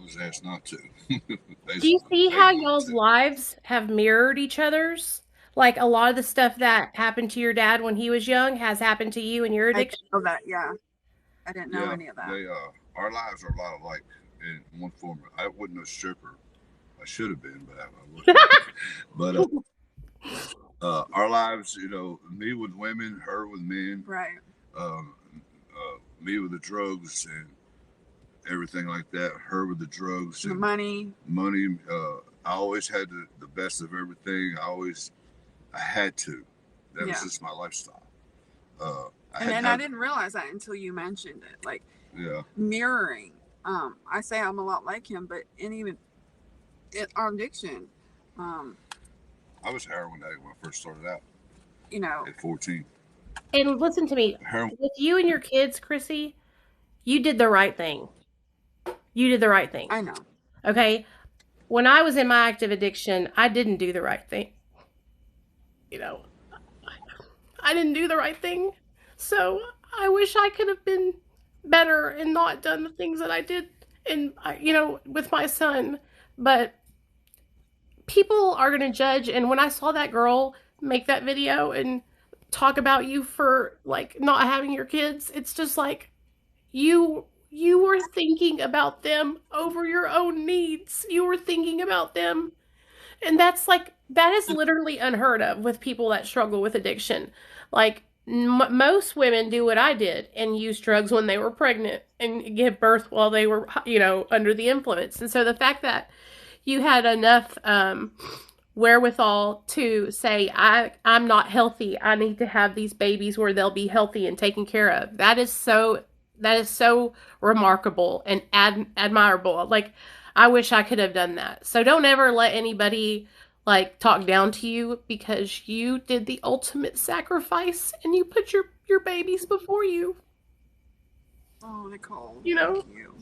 was asked not to. Do you see how y'all's lives have mirrored each other's? Like a lot of the stuff that happened to your dad when he was young has happened to you in your addiction? I didn't know that, yeah. I didn't know any of that. Our lives are a lot alike in one form. I wasn't a stripper. I should have been, but I wasn't. But our lives, me with women, her with men. Right. Me with the drugs and everything like that. Her with the drugs and money. I always had the best of everything. I had to. That was just my lifestyle. I didn't realize that until you mentioned it. Like, mirroring. I say I'm a lot like him, but our addiction. I was heroin addict when I first started out. At 14. And listen to me. With you and your kids, Chrissy, you did the right thing. You did the right thing. I know. Okay? When I was in my active addiction, I didn't do the right thing. I didn't do the right thing. So I wish I could have been better and not done the things that I did with my son. But people are going to judge. And when I saw that girl make that video and talk about you for like not having your kids, it's just like you were thinking about them over your own needs. You were thinking about them. And that is literally unheard of with people that struggle with addiction. Like most women do what I did and use drugs when they were pregnant and give birth while they were, under the influence. And so the fact that you had enough wherewithal to say, I'm not healthy. I need to have these babies where they'll be healthy and taken care of. That is so remarkable and admirable. Like, I wish I could have done that. So don't ever let anybody talk down to you because you did the ultimate sacrifice and you put your babies before you. Oh, Nicole. You know? Thank you.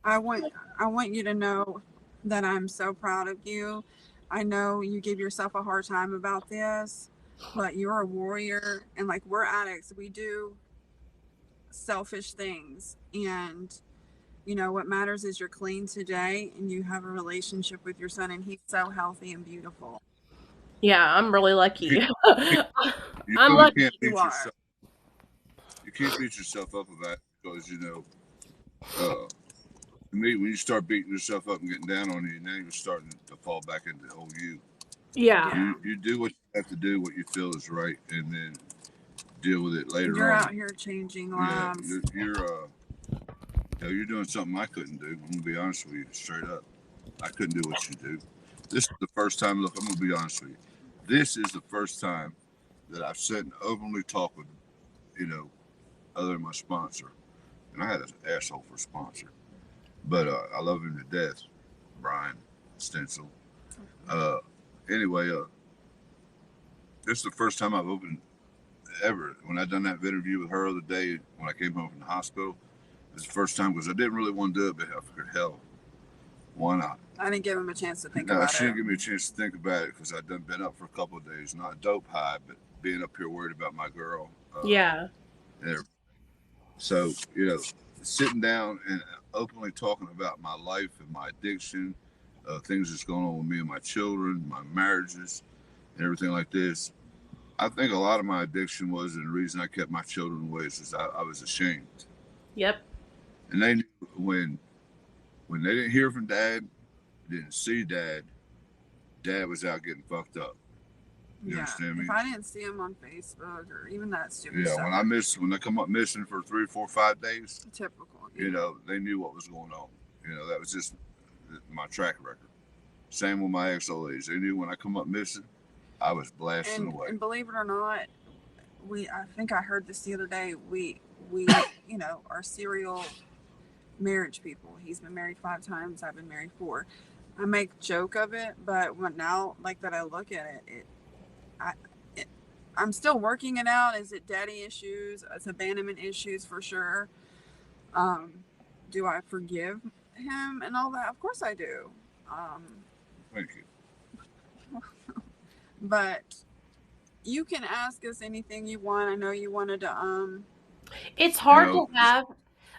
I want you to know that I'm so proud of you. I know you give yourself a hard time about this, but you're a warrior, and like, we're addicts. We do selfish things, and you know what matters is you're clean today and you have a relationship with your son, and he's so healthy and beautiful. Yeah, I'm really You, lucky. can't- you I'm know you lucky. can't You beat are. yourself. You can't beat yourself up about it because uh, to me, when you start beating yourself up and getting down on you, now you're starting to fall back into old you. Yeah. Yeah. You do what you have to do, what you feel is right, and then deal with it later You're on. out here changing Yeah, lives. you're doing something I couldn't do. I'm gonna be honest with you, straight up. I couldn't do what you do. This is the first time. Look, I'm gonna be honest with you. This is the first time that I've sat and openly talked with, you know, other than my sponsor, and I had an asshole for a sponsor, but I love him to death, Brian Stencil. Uh, anyway, this is the first time I've opened ever. When I done that interview with her the other day when I came home from the hospital, it was the first time because I didn't really want to do it, but I figured, hell, why not? I didn't give him a chance to think No, about she it. didn't give me a chance to think about it because I'd done been up for a couple of days, not dope high, but being up here worried about my girl. Yeah. And so, sitting down and openly talking about my life and my addiction, things that's going on with me and my children, my marriages, and everything like this. I think a lot of my addiction was, and the reason I kept my children away is I was ashamed. Yep. And they knew when they didn't hear from dad, didn't see dad, dad was out getting fucked up. You Yeah. understand me? If I didn't see him on Facebook or even that stupid Yeah, stuff. when I come up missing for 3, 4, 5 days, Typical. they knew what was going on. That was just my track record. Same with my ex old ladies. They knew when I come up missing, I was blasting away. And believe it or not, I think I heard this the other day. We are serial marriage people. He's been married 5 times. I've been married 4. I make joke of it, but now, like that, I look at I, it, I'm still working it out. Is it daddy issues? It's abandonment issues for sure. Do I forgive him and all that? Of course I do. Thank you. But you can ask us anything you want. I know you wanted to. It's hard to have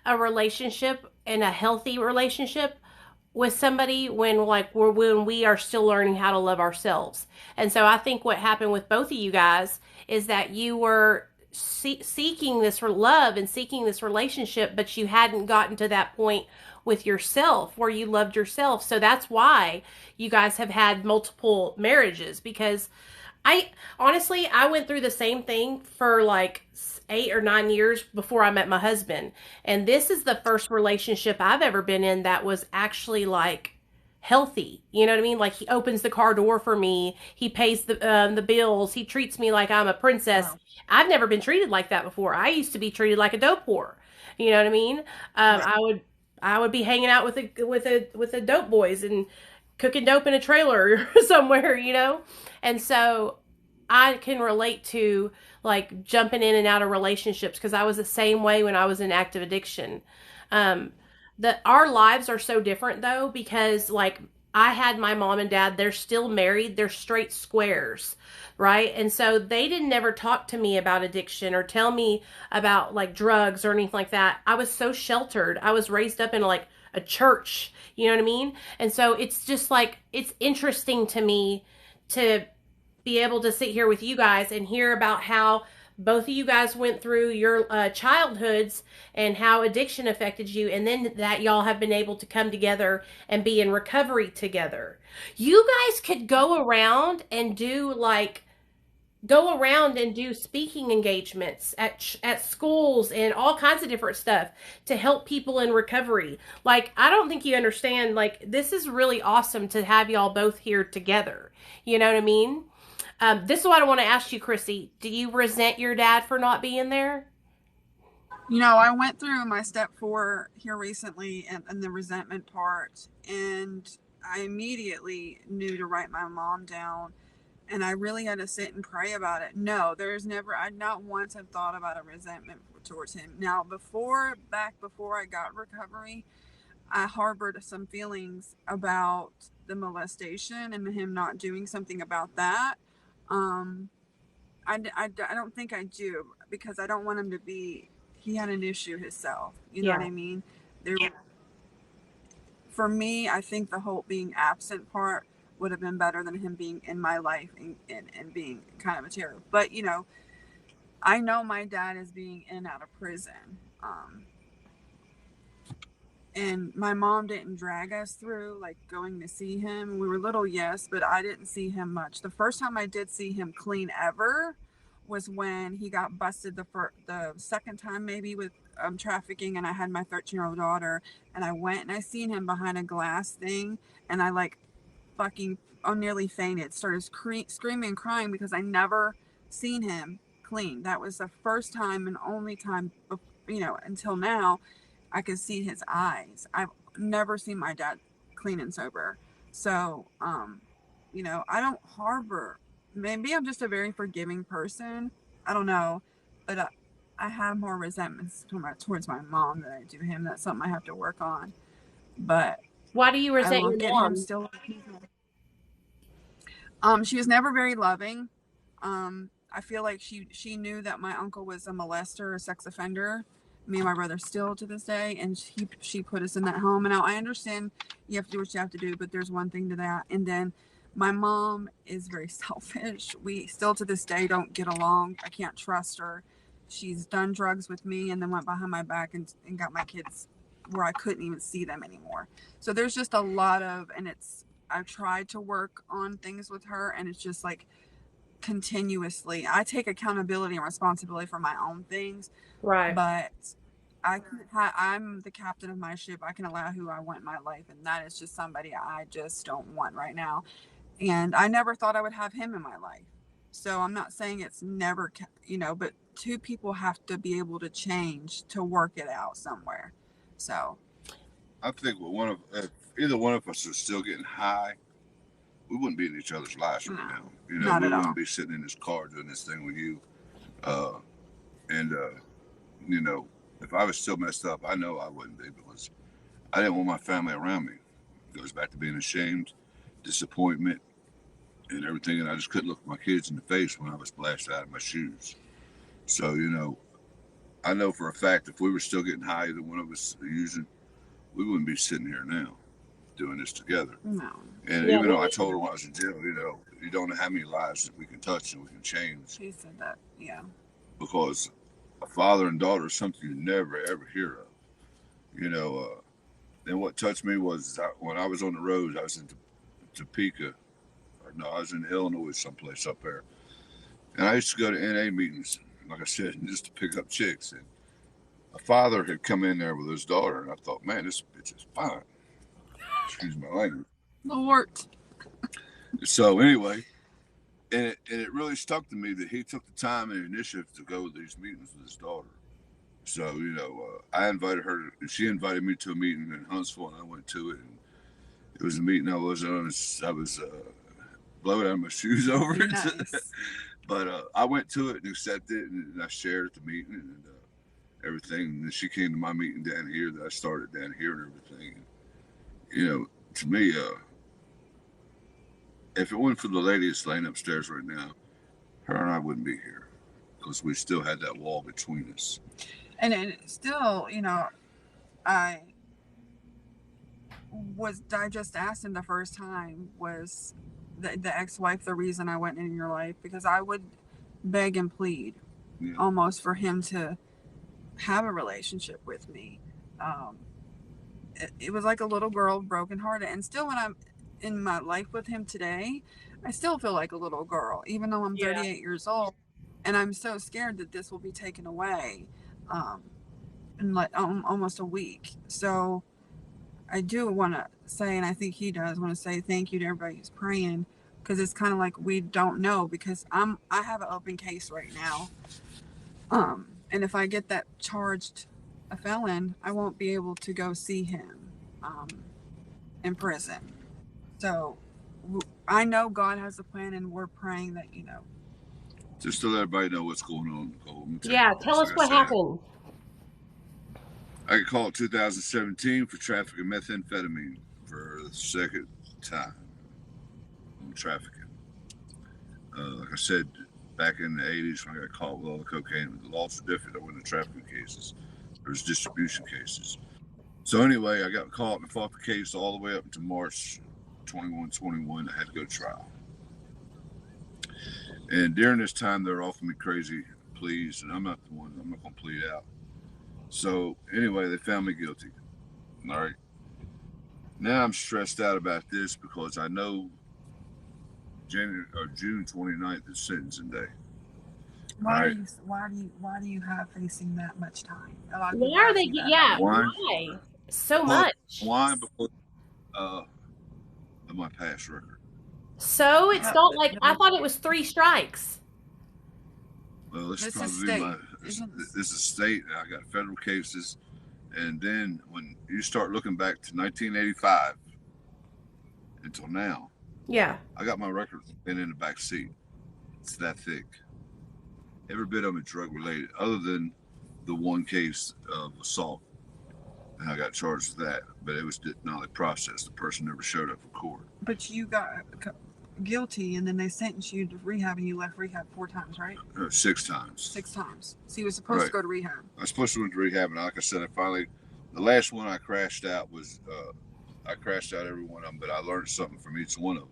a relationship and a healthy relationship with somebody when we are still learning how to love ourselves. And so I think what happened with both of you guys is that you were seeking this love and seeking this relationship, but you hadn't gotten to that point with yourself where you loved yourself. So that's why you guys have had multiple marriages, because I honestly, I went through the same thing for like 8 or 9 years before I met my husband. And this is the first relationship I've ever been in that was actually like healthy. You know what I mean? Like, he opens the car door for me. He pays the bills. He treats me like I'm a princess. Wow. I've never been treated like that before. I used to be treated like a dope whore. You know what I mean? Right. I would be hanging out with the dope boys and cooking dope in a trailer somewhere, And so I can relate to like jumping in and out of relationships because I was the same way when I was in active addiction. Um, that our lives are so different though, because like I had my mom and dad, they're still married, they're straight squares, right? And so they didn't never talk to me about addiction or tell me about like drugs or anything like that. I was so sheltered. I was raised up in like a church, you know what I mean? And so it's just like, it's interesting to me to be able to sit here with you guys and hear about how both of you guys went through your childhoods and how addiction affected you, and then that y'all have been able to come together and be in recovery together. You guys could go around and do speaking engagements at schools and all kinds of different stuff to help people in recovery. Like, I don't think you understand, like, this is really awesome to have y'all both here together. You know what I mean? This is what I want to ask you, Chrissy. Do you resent your dad for not being there? I went through my step 4 here recently, and the resentment part, and I immediately knew to write my mom down, and I really had to sit and pray about it. No, I not once have thought about a resentment towards him. Now, before I got recovery, I harbored some feelings about the molestation and him not doing something about that. I don't think I do, because I don't want him to be, he had an issue himself. You know what Yeah. I mean? There, for me, I think the whole being absent part would have been better than him being in my life and being kind of a terror. But, you know, I know my dad is being in and out of prison. And my mom didn't drag us through like going to see him. We were little, yes, but I didn't see him much. The first time I did see him clean ever was when he got busted the second time, maybe, with trafficking, and I had my 13-year-old daughter, and I went and I seen him behind a glass thing, and I like fucking nearly fainted, started screaming and crying because I never seen him clean. That was the first time and only time, you know, until now I could see his eyes. I've never seen my dad clean and sober. So, you know, I don't harbor. Maybe I'm just a very forgiving person. I don't know, but I have more resentments towards my mom than I do him. That's something I have to work on. But Why do you I resent your look at him mom? still. She was never very loving. I feel like she knew that my uncle was a molester, a sex offender. Me and my brother still to this day, and she put us in that home. And now I understand you have to do what you have to do, but there's one thing to that. And then my mom is very selfish. We still to this day don't get along. I can't trust her. She's done drugs with me and then went behind my back and got my kids where I couldn't even see them anymore. So there's just a lot of, and I've tried to work on things with her, and it's just like continuously. I take accountability and responsibility for my own things, Right. but I'm the captain of my ship. I can allow who I want in my life, and that is just somebody I just don't want right now. And I never thought I would have him in my life. So I'm not saying it's never, you know, but two people have to be able to change to work it out somewhere. So I think if either one of us was still getting high, we wouldn't be in each other's lives right now. You know, not we at wouldn't all. be sitting in this car doing this thing with you. Uh, and you know, if I was still messed up, I know I wouldn't be, because I didn't want my family around me. It goes back to being ashamed, disappointment, and everything. And I just couldn't look my kids in the face when I was blasted out of my shoes. So, you know, I know for a fact if we were still getting high, either one of us using, we wouldn't be sitting here now doing this together. No. And Yeah, even me though I told her neither. when I was in jail, you know, you don't know how many lives that we can touch and we can change, She said that. Yeah. because a father and daughter is something you never ever hear of. You know, and what touched me was when I was on the road, I was in Topeka, or no, I was in Illinois, someplace up there, and I used to go to NA meetings, like I said, just to pick up chicks. And a father had come in there with his daughter, and I thought, man, this bitch is fine. Excuse my language. Lord. So anyway, and it really stuck to me that he took the time and initiative to go to these meetings with his daughter. So, you know, I invited her. She invited me to a meeting in Huntsville, and I went to it. And it was a meeting I was on. I was blowing out my shoes over it. Nice. But I went to it and accepted it, and I shared at the meeting and everything. And then she came to my meeting down here that I started down here and everything. And, you know, to me, if it wasn't for the lady that's laying upstairs right now, her and I wouldn't be here, because we still had that wall between us. And still, you know, I just asked him the first time, was the ex-wife the reason I went in your life? Because I would beg and plead, Yeah. almost, for him to have a relationship with me. It was like a little girl, brokenhearted. And still, when I'm in my life with him today, I still feel like a little girl, even though I'm Yeah. 38 years old. And I'm so scared that this will be taken away in like almost a week. So I do want to say, and I think he does want to say, thank you to everybody who's praying, because it's kind of like we don't know, because I have an open case right now. And if I get that charged a felon, I won't be able to go see him in prison. So I know God has a plan, and we're praying that, you know. Just to let everybody know what's going on, Nicole. Yeah, tell us what happened. I got caught in 2017 for trafficking methamphetamine for the second time. Trafficking. Like I said, back in the 80s when I got caught with all the cocaine, the laws were different. There wasn't trafficking cases. There was distribution cases. So anyway, I got caught and fought the case all the way up to March 21. I had to go to trial. And during this time, they were offering me crazy pleas, and I'm not the one. I'm not going to plead out. So anyway, they found me guilty. All right. Now I'm stressed out about this because I know June 29th is sentencing day. Why do you have facing that much time? A lot of people Why are ask they? me that. Yeah, Why? why so Well, much? why? Because of my past record. So it's not like I thought it was 3 strikes. Well, this is This is probably state. this is state. I got federal cases, and then when you start looking back to 1985 until now, Yeah. I got my record been in the back seat. It's that thick. Every bit of it drug related, other than the one case of assault, and I got charged with that. But it was not processed. The person never showed up for court. But you got guilty, and then they sentenced you to rehab, and you left rehab 4 times, right? 6 times. 6 times. So you were supposed to go to rehab. I was supposed to go to rehab, and like I said, the last one I crashed out was, I crashed out every one of them, but I learned something from each one of them.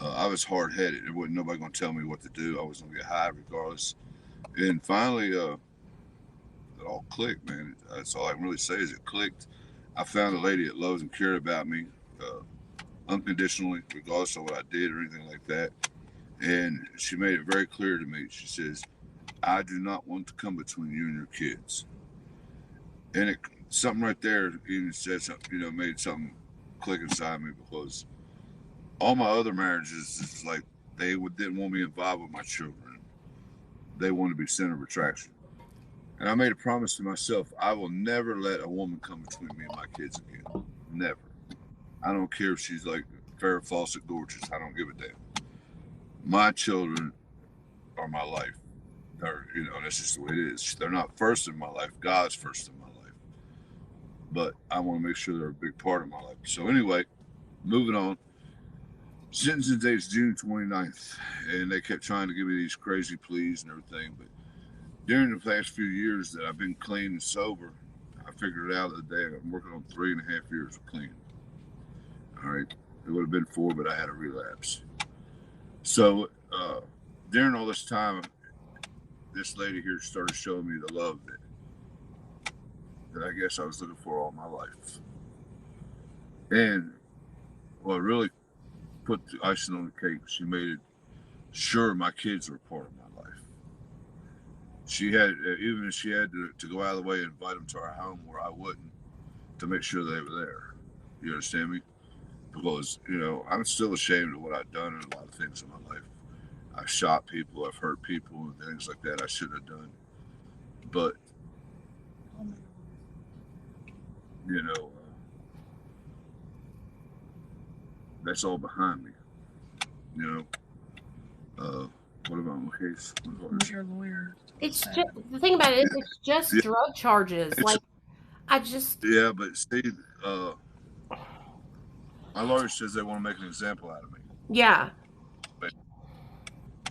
I was hard-headed. There wasn't nobody going to tell me what to do. I was going to get high regardless. And finally, it all clicked, man. That's all I can really say is it clicked. I found a lady that loves and cared about me unconditionally, regardless of what I did or anything like that. And she made it very clear to me. She says, I do not want to come between you and your kids. And something right there even said something, made something click inside me, because all my other marriages is like they didn't want me involved with my children. They wanted to be center of attraction. And I made a promise to myself, I will never let a woman come between me and my kids again. Never. I don't care if she's like Farrah Fawcett gorgeous. I don't give a damn. My children are my life. That's just the way it is. They're not first in my life. God's first in my life. But I want to make sure they're a big part of my life. So anyway, moving on. Sentencing date's June 29th, and they kept trying to give me these crazy pleas and everything. But during the past few years that I've been clean and sober, I figured it out the other day. I'm working on 3.5 years of clean. All right. It would have been 4, but I had a relapse. So during all this time, this lady here started showing me the love that I guess I was looking for all my life. And what really put the icing on the cake, she made it sure my kids were a part of my life. She had, even if she had to go out of the way and invite them to our home where I wouldn't, to make sure they were there. You understand me? Because, I'm still ashamed of what I've done in a lot of things in my life. I've shot people, I've hurt people, and things like that I shouldn't have done. But, that's all behind me. What about my case? Who's your lawyer? It's just the thing about it is it's just drug charges. Yeah, but see, my lawyer says they want to make an example out of me. Yeah.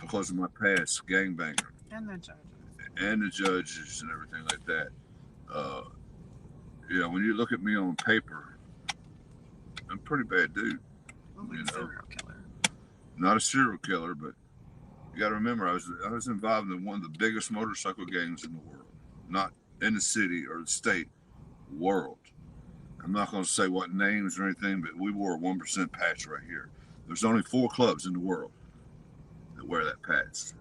Because of my past, gangbanger. And the judges. And the judges and everything like that. When you look at me on paper, I'm a pretty bad dude. A serial killer. Not a serial killer, but you got to remember, I was involved in one of the biggest motorcycle gangs in the world. Not in the city or the state, world. I'm not going to say what names or anything, but we wore a 1% patch right here. There's only 4 clubs in the world that wear that patch.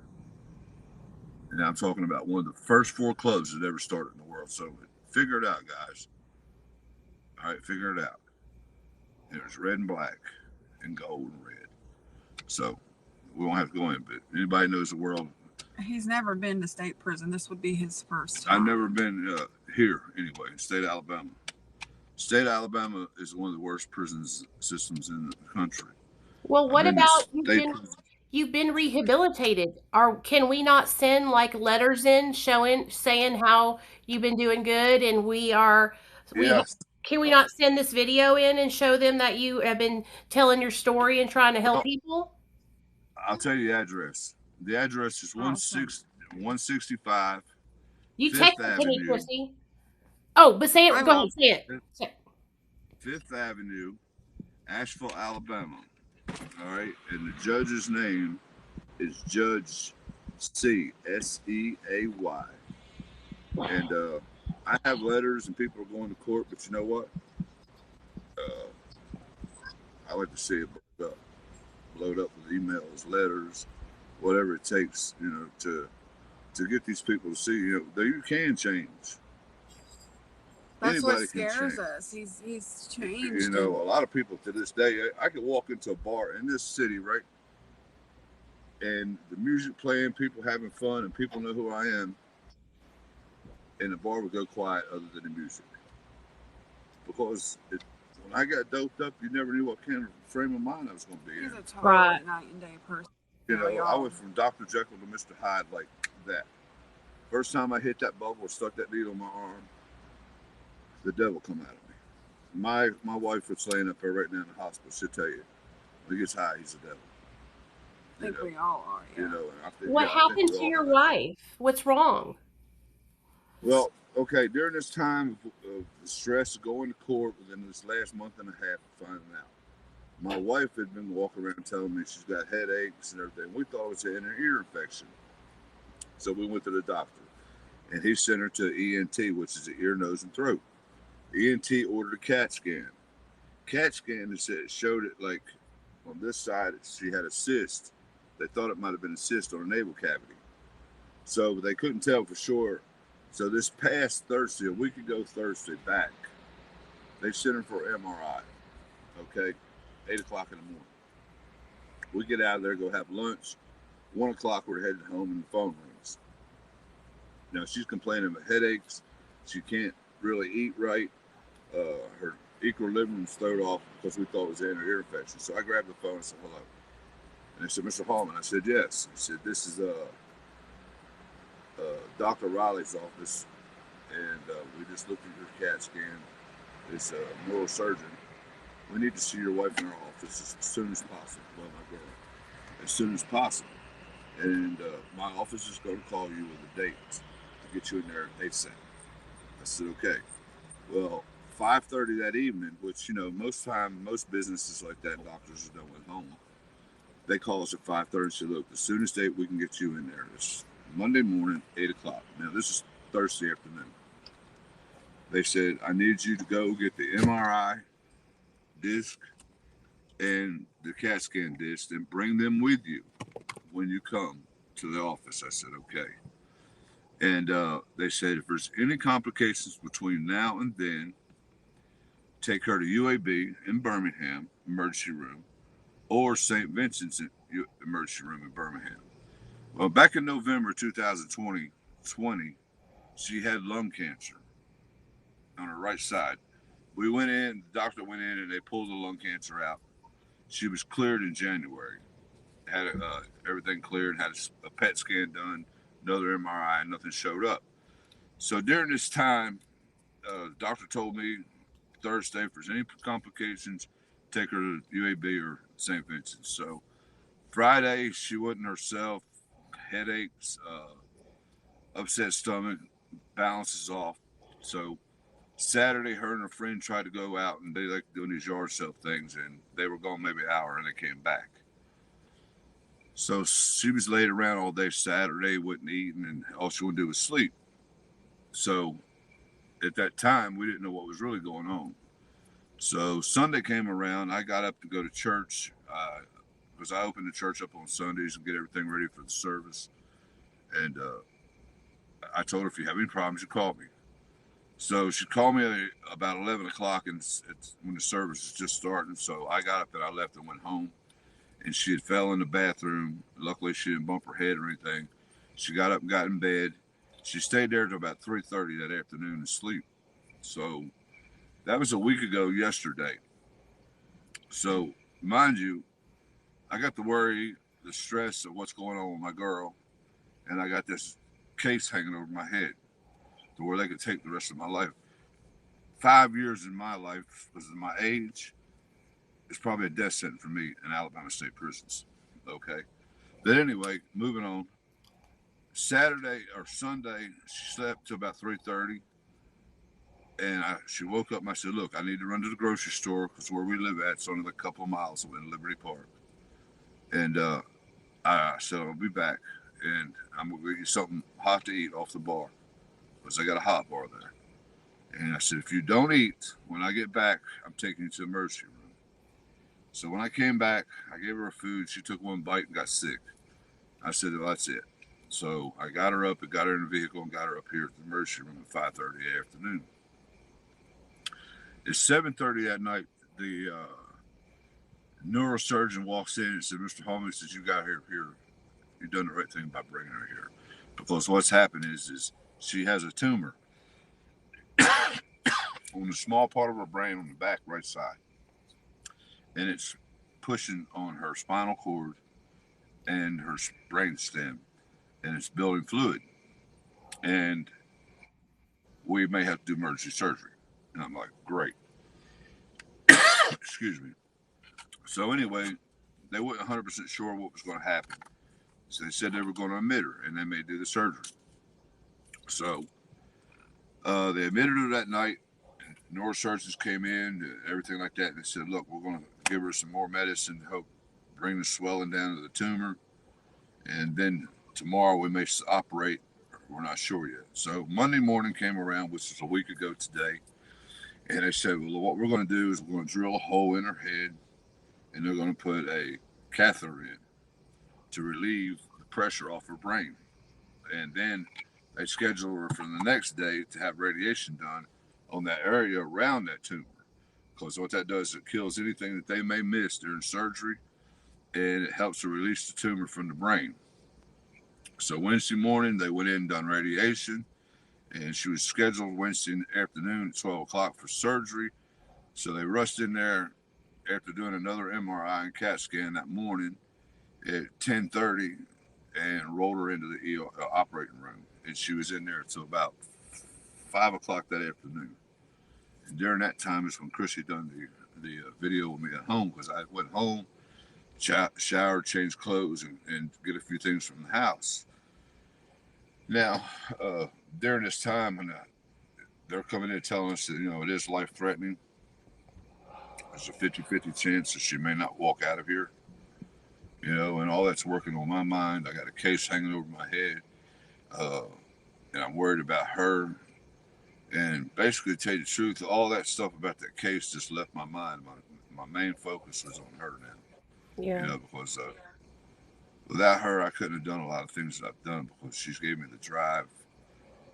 And I'm talking about one of the first 4 clubs that ever started in the world. So figure it out, guys. All right, figure it out. It was red and black and gold and red. So we won't have to go in, but anybody knows the world. He's never been to state prison. This would be his first time. I've never been here, anyway, in state of Alabama. State of Alabama is one of the worst prison systems in the country. Well, what about you've been rehabilitated. Can we not send like letters in saying how you've been doing good and Yes. can we not send this video in and show them that you have been telling your story and trying to help Well, people? I'll tell you the address. The address is Oh, thanks. 165 You text Fifth it to me, Avenue. Chrissy. Oh, but say I it. Go ahead, will. say it. Fifth Avenue, Asheville, Alabama. All right. And the judge's name is Judge Seay. And I have letters and people are going to court, but you know what? Uh, I like to see it blowed up with emails, letters, whatever it takes, to get these people to see, that you can change. That's what Anybody can scares change. us. He's changed. A lot of people to this day, I could walk into a bar in this city, right? And the music playing, people having fun, and people know who I am, and the bar would go quiet other than the music. Because when I got doped up, you never knew what kind of frame of mind I was going to be He's in. a total Right. night and day person. I went from Dr. Jekyll to Mr. Hyde like that. First time I hit that bubble or stuck that needle in my arm, the devil come out of me. My wife was laying up there right now in the hospital. She'll tell you, when he gets high, he's the devil. I think we all are. Yeah. And I think, What happened to your wife? What's wrong? Well, okay, during this time of the stress of going to court within this last month and a half of finding out, my wife had been walking around telling me she's got headaches and everything. We thought it was an ear infection. So we went to the doctor, and he sent her to ENT, which is the ear, nose, and throat. ENT ordered a CAT scan. CAT scan showed it like on this side, she had a cyst. They thought it might have been a cyst on her navel cavity. So they couldn't tell for sure. So this past Thursday, a week ago Thursday, back, they sent her for MRI. Okay, 8 o'clock in the morning. We get out of there, go have lunch. 1 o'clock, we're headed home, and the phone rings. Now she's complaining of headaches. She can't really eat right. Her equilibrium's thrown off because we thought it was an ear infection. So I grabbed the phone and said, hello. And they said, Mr. Hallman. I said, yes. He said, this is Dr. Riley's office, and we just looked at your CAT scan. It's a neurosurgeon. We need to see your wife in our office as soon as possible. Well, my girl, as soon as possible. And my office is going to call you with a date to get you in there ASAP. I said, okay. Well, 5:30 that evening, which, most businesses like that, doctors are done with home. They call us at 5:30 and say, look, the soonest date we can get you in there is Monday morning, 8 o'clock. Now, this is Thursday afternoon. They said, I need you to go get the MRI disc and the CAT scan disc and bring them with you when you come to the office. I said, okay. And they said, if there's any complications between now and then, take her to UAB in Birmingham, emergency room, or St. Vincent's emergency room in Birmingham. Well, back in November 2020, she had lung cancer on her right side. We went in, the doctor went in, and they pulled the lung cancer out. She was cleared in January. Had everything cleared, had a PET scan done, another MRI, and nothing showed up. So during this time, the doctor told me Thursday, if there's any complications, take her to UAB or St. Vincent's. So Friday, she wasn't herself, headaches, upset stomach, balance is off. So Saturday, her and her friend tried to go out, and they like doing these yard sale things, and they were gone maybe an hour, and they came back. So she was laid around all day Saturday, wasn't eating, and all she wanted to do was sleep. So at that time, we didn't know what was really going on. So Sunday came around. I got up to go to church because I opened the church up on Sundays and get everything ready for the service. And I told her, if you have any problems, you call me. So she called me about 11 o'clock, and it's when the service was just starting. So I got up and I left and went home. And she had fell in the bathroom. Luckily, she didn't bump her head or anything. She got up and got in bed. She stayed there till about 3:30 that afternoon to sleep. So that was a week ago yesterday. So mind you, I got to worry the stress of what's going on with my girl, and I got this case hanging over my head to where they could take the rest of my life. 5 years in my life, because of my age, is probably a death sentence for me in Alabama state prisons. Okay. But anyway, moving on. Saturday or Sunday, she slept till about 3:30, and she woke up and I said, "Look, I need to run to the grocery store because where we live at, it's only a couple of miles away in Liberty Park." And I said, "I'll be back, and I'm gonna get you something hot to eat off the bar because I got a hot bar there." And I said, "If you don't eat when I get back, I'm taking you to the emergency room." So when I came back, I gave her her food. She took one bite and got sick. I said, "Well, that's it." So I got her up and got her in the vehicle and got her up here at the emergency room at 5:30 in the afternoon. At 7:30 that night, the neurosurgeon walks in and said, "Mr. Holmes, says you got her here. You've done the right thing by bringing her here, because what's happened is she has a tumor on the small part of her brain on the back right side, and it's pushing on her spinal cord and her brain stem, and it's building fluid, and we may have to do emergency surgery." And I'm like, "Great." Excuse me. So anyway, they weren't 100% sure what was going to happen. So they said they were going to admit her, and they may do the surgery. So they admitted her that night. Neurosurgeons came in, everything like that, and they said, "Look, we're going to give her some more medicine to help bring the swelling down to the tumor, and then tomorrow we may operate. We're not sure yet." So Monday morning came around, which was a week ago today, and they said, "Well, what we're going to do is we're going to drill a hole in her head, and they're going to put a catheter in to relieve the pressure off her brain. And then they schedule her for the next day to have radiation done on that area around that tumor. Because what that does is it kills anything that they may miss during surgery, and it helps to release the tumor from the brain." So Wednesday morning, they went in and done radiation, and she was scheduled Wednesday afternoon at 12 o'clock for surgery. So they rushed in there after doing another MRI and CAT scan that morning at 10:30 and rolled her into the operating room. And she was in there until about 5 o'clock that afternoon. And during that time is when Chrissy done the video with me at home, because I went home, showered, changed clothes, and get a few things from the house. Now, during this time, when they're coming in telling us that, it is life-threatening, there's a 50-50 chance that she may not walk out of here, and all that's working on my mind. I got a case hanging over my head, and I'm worried about her. And basically, to tell you the truth, all that stuff about that case just left my mind. My main focus was on her now, Yeah. because without her, I couldn't have done a lot of things that I've done, because she's gave me the drive.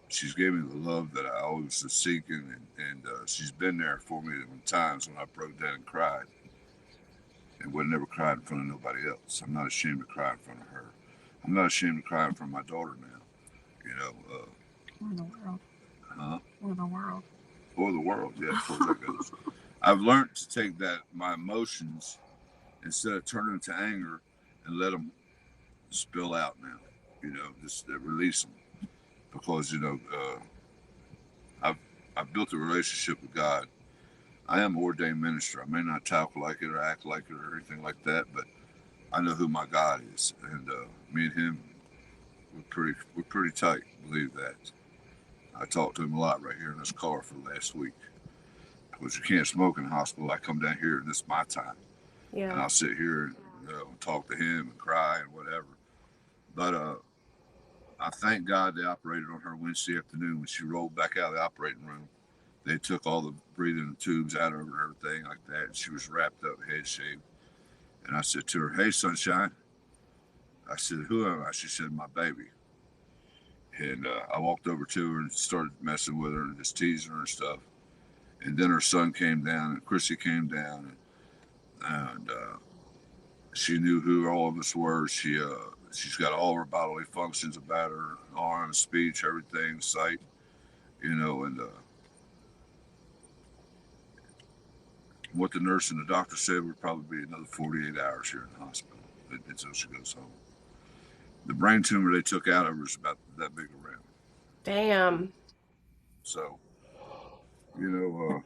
She's gave me the love that I always was seeking, and she's been there for me when times when I broke down and cried, and would never cry in front of nobody else. I'm not ashamed to cry in front of her. I'm not ashamed to cry in front of my daughter now. Or the world. Huh? Or the world. Or the world, yeah, as far as that goes. I've learned to take my emotions, instead of turning them to anger, and let them spill out now. Just release them, because I've built a relationship with God. I am an ordained minister. I may not talk like it or act like it or anything like that, but I know who my God is, and me and him, we're pretty tight. Believe that. I talked to him a lot right here in this car for the last week, because you can't smoke in the hospital. I come down here, and this is my time, and I'll sit here and talk to him and cry and whatever. But I thank God they operated on her Wednesday afternoon. When she rolled back out of the operating room, they took all the breathing tubes out of her and everything like that. And she was wrapped up, head shaved. And I said to her, "Hey, sunshine." I said, "Who am I?" She said, "My baby." And I walked over to her and started messing with her and just teasing her and stuff. And then her son came down, and Chrissy came down, and she knew who all of us were. She's got all her bodily functions about her: arms, speech, everything, sight, and what the nurse and the doctor said would probably be another 48 hours here in the hospital. until she goes home. The brain tumor they took out of her is about that big around. Damn. So, you know,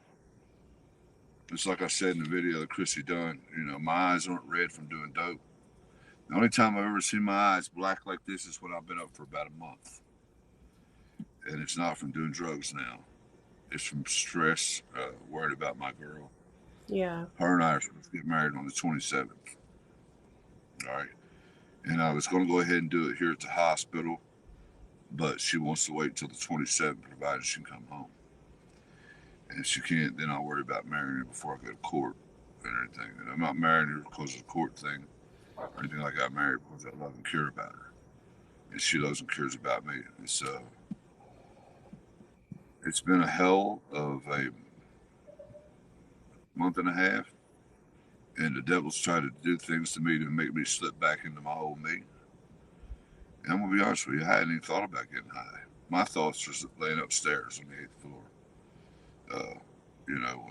it's like I said in the video that Chrissy done. You know, my eyes aren't red from doing dope. The only time I've ever seen my eyes black like this is when I've been up for about a month. And it's not from doing drugs now. It's from stress, worried about my girl. Yeah. Her and I are supposed to get married on the 27th. All right. And I was going to go ahead and do it here at the hospital, but she wants to wait until the 27th, provided she can come home. And if she can't, then I'll worry about marrying her before I go to court and everything. And I'm not marrying her because of the court thing or anything like I got married because I love and care about her. And she loves and cares about me. It's been a hell of a month and a half. And the devil's tried to do things to me to make me slip back into my old me. And I'm going to be honest with you, I hadn't even thought about getting high. My thoughts were laying upstairs on the 8th floor. You know,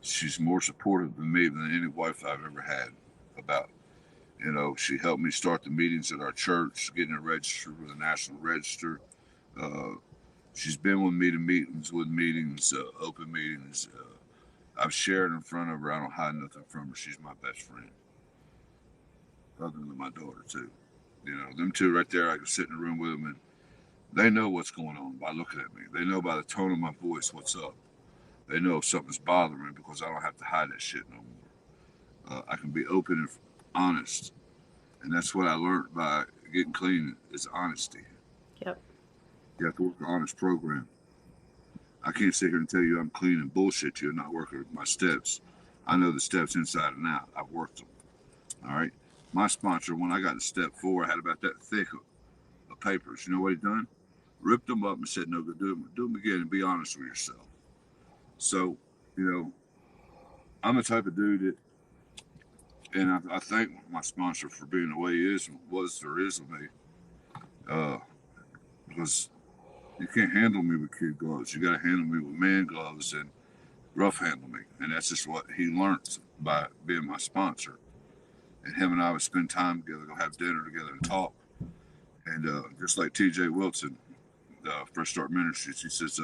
she's more supportive than me than any wife I've ever had about, you know, she helped me start the meetings at our church, getting it registered with the National Register. She's been with me to meetings, open meetings. I've shared in front of her. I don't hide nothing from her. She's my best friend, other than my daughter, too. You know, them two right there, I can sit in a room with them, and they know what's going on by looking at me. They know by the tone of my voice what's up. They know if something's bothering me because I don't have to hide that shit no more. I can be open and honest. And that's what I learned by getting clean is honesty. Yep. You have to work an honest program. I can't sit here and tell you I'm clean and bullshit you and not working my steps. I know the steps inside and out. I've worked them. All right. My sponsor, when I got to step 4, I had about that thick of papers. You know what he done? Ripped them up and said, no, go do them again and be honest with yourself. So, you know, I'm the type of dude that, and I thank my sponsor for being the way he is, was or is with me, because you can't handle me with kid gloves. You got to handle me with man gloves and rough handle me. And that's just what he learned by being my sponsor. And him and I would spend time together, go have dinner together and talk. And just like TJ Wilson, Fresh Start Ministries, he says,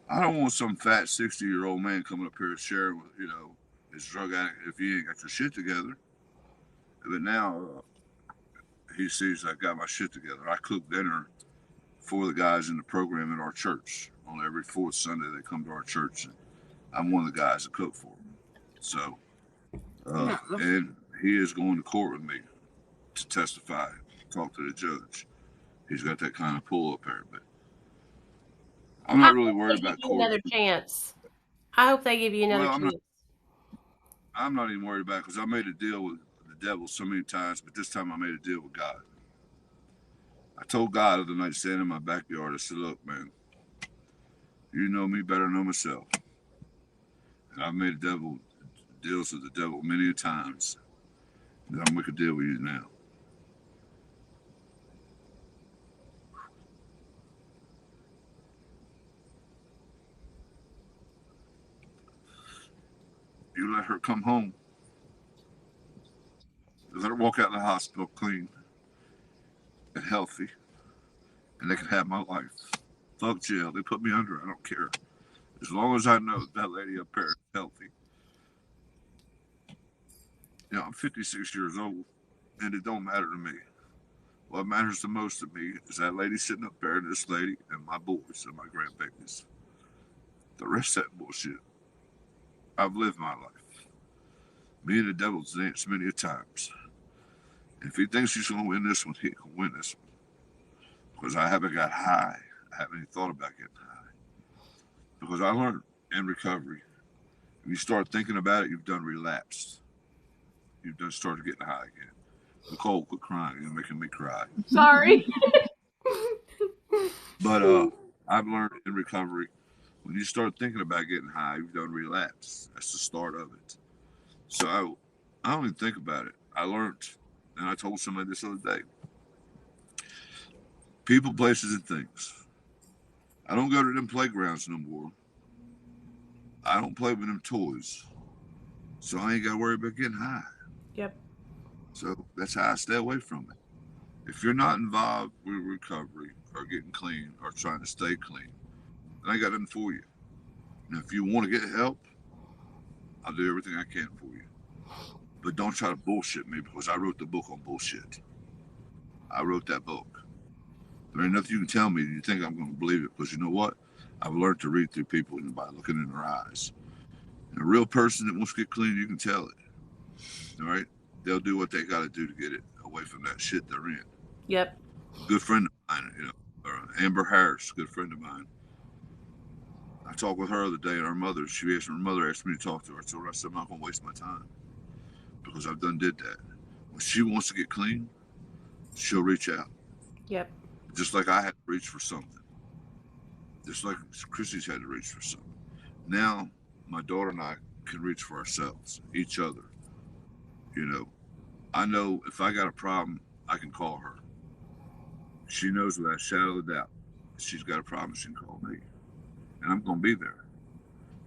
I don't want some fat 60-year-old man coming up here sharing with, you know, his drug addict if you ain't got your shit together. But now he sees I got my shit together. I cook dinner for the guys in the program at our church. On every 4th Sunday, they come to our church. And I'm one of the guys that cook for them. So, and he is going to court with me to testify, talk to the judge. He's got that kind of pull up there. But I'm not really worried about court. Another chance. I hope they give you another chance. I'm not even worried about it because I made a deal with the devil so many times, but this time I made a deal with God. I told God the other night, standing in my backyard, I said, look, man, you know me better than I know myself. And I've made deals with the devil many times. And I'll make a deal with you now. You let her come home. Let her walk out of the hospital clean and healthy. And they can have my life. Fuck jail. They put me under. I don't care. As long as I know that lady up there is healthy. You know, I'm 56 years old, and it don't matter to me. What matters the most to me is that lady sitting up there, and this lady, and my boys, and my grandbabies. The rest of that bullshit, I've lived my life. Me and the devil's danced many a times. If he thinks he's going to win this one, he can win this one. Because I haven't got high. I haven't even thought about getting high. Because I learned in recovery, if you start thinking about it, you've done relapsed. You've done started getting high again. Nicole, quit crying. You're making me cry. Sorry. But I've learned in recovery, when you start thinking about getting high, you've done relapse. That's the start of it. So I don't even think about it. I learned, and I told somebody this other day, people, places, and things. I don't go to them playgrounds no more. I don't play with them toys. So I ain't got to worry about getting high. Yep. That's how I stay away from it. If you're not involved with recovery or getting clean or trying to stay clean, then I got nothing for you. Now, if you want to get help, I'll do everything I can for you. But don't try to bullshit me because I wrote the book on bullshit. I wrote that book. There ain't nothing you can tell me and you think I'm going to believe it because you know what? I've learned to read through people by looking in their eyes. And a real person that wants to get clean, you can tell it. All right? They'll do what they got to do to get it away from that shit they're in. Yep. Good friend of mine, Amber Harris, good friend of mine. I talked with her the other day, and her mother asked me to talk to her. So I said, I'm not going to waste my time because I've done did that. When she wants to get clean, she'll reach out. Yep. Just like I had to reach for something. Just like Chrissy's had to reach for something. Now, my daughter and I can reach for ourselves, each other. You know, I know if I got a problem, I can call her. She knows without a shadow of a doubt, she's got a problem, she can call me. And I'm going to be there.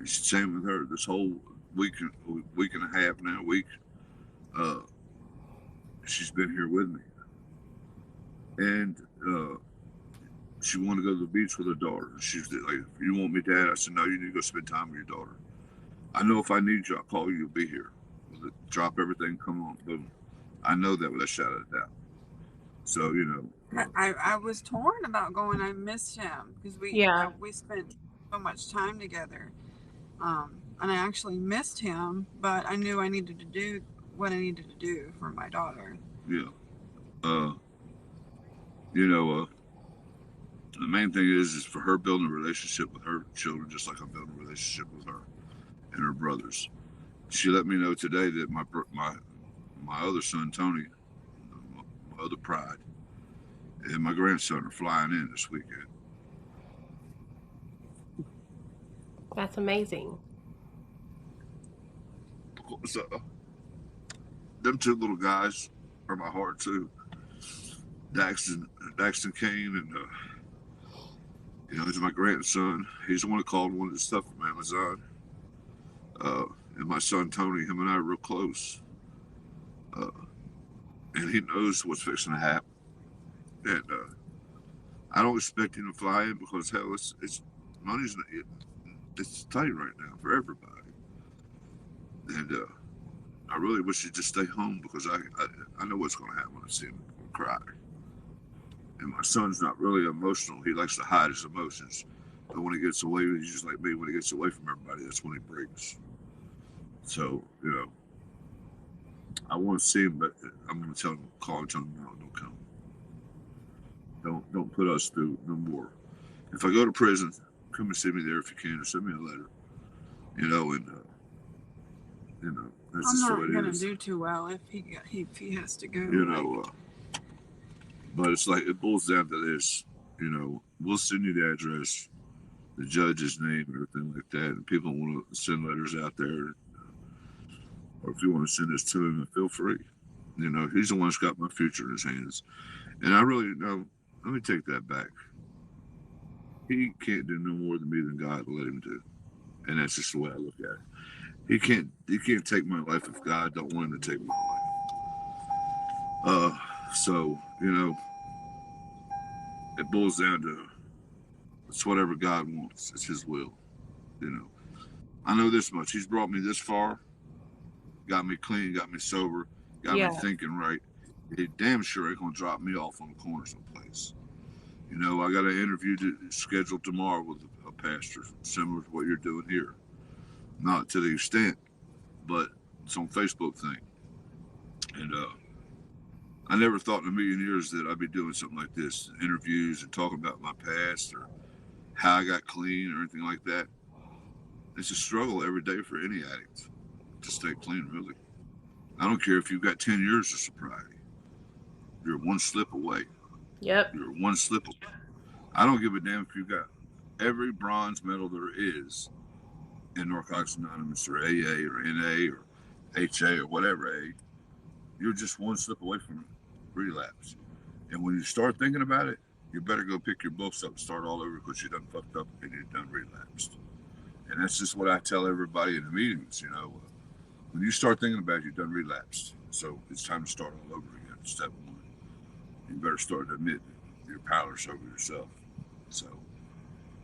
It's the same with her. This whole week and a half now, she's been here with me. And she wanted to go to the beach with her daughter. She's like, if you want me, Dad? I said, no, you need to go spend time with your daughter. I know if I need you, I'll call you, you'll be here. Drop everything, come on, boom. I know that with a shadow of doubt. So, you know. I was torn about going. I missed him because we spent so much time together. And I actually missed him, but I knew I needed to do what I needed to do for my daughter. Yeah. You know, the main thing is for her building a relationship with her children, just like I'm building a relationship with her and her brothers. She let me know today that my other son, Tony, my other pride, and my grandson are flying in this weekend. That's amazing. So, them two little guys are my heart too. Daxton Kane, and you know, he's my grandson. He's the one that called one of the stuff from Amazon. And my son Tony, him and I are real close. And he knows what's fixing to happen. And I don't expect him to fly in because hell, it's money's it's tight right now for everybody. And I really wish he'd just stay home because I know what's going to happen when I see him cry. And my son's not really emotional. He likes to hide his emotions. But when he gets away, he's just like me. When he gets away from everybody, that's when he breaks. So, you know, I want to see him, but I'm going to tell him, call and tell him, no, don't come. Don't put us through no more. If I go to prison, come and see me there if you can, or send me a letter. You know, and you know, that's just the way it is. I'm not going to do too well if he has to go. You know, but it's like it boils down to this. You know, we'll send you the address, the judge's name, everything like that. And people want to send letters out there, or if you want to send this to him, feel free. You know, he's the one that's got my future in his hands. And I really, let me take that back. He can't do no more than me than God will let him do. And that's just the way I look at it. He can't take my life if God don't want him to take my life. So, you know, it boils down to it's whatever God wants. It's his will. You know. I know this much. He's brought me this far, got me clean, got me sober, got me thinking right. He damn sure ain't gonna drop me off on the corner someplace. You know, I got an interview scheduled tomorrow with a pastor, similar to what you're doing here. Not to the extent, but it's on Facebook thing. And I never thought in a million years that I'd be doing something like this, interviews and talking about my past or how I got clean or anything like that. It's a struggle every day for any addict to stay clean, really. I don't care if you've got 10 years of sobriety. You're one slip away. Yep. You're one slip away. I don't give a damn if you got every bronze medal there is in Narcotics Anonymous or AA or NA or HA or whatever A. You're just one slip away from relapse. And when you start thinking about it, you better go pick your books up and start all over because you done fucked up and you done relapsed. And that's just what I tell everybody in the meetings, you know. When you start thinking about it, you done relapsed. So it's time to start all over again. Step one. You better start to admit you're powerless over yourself. So,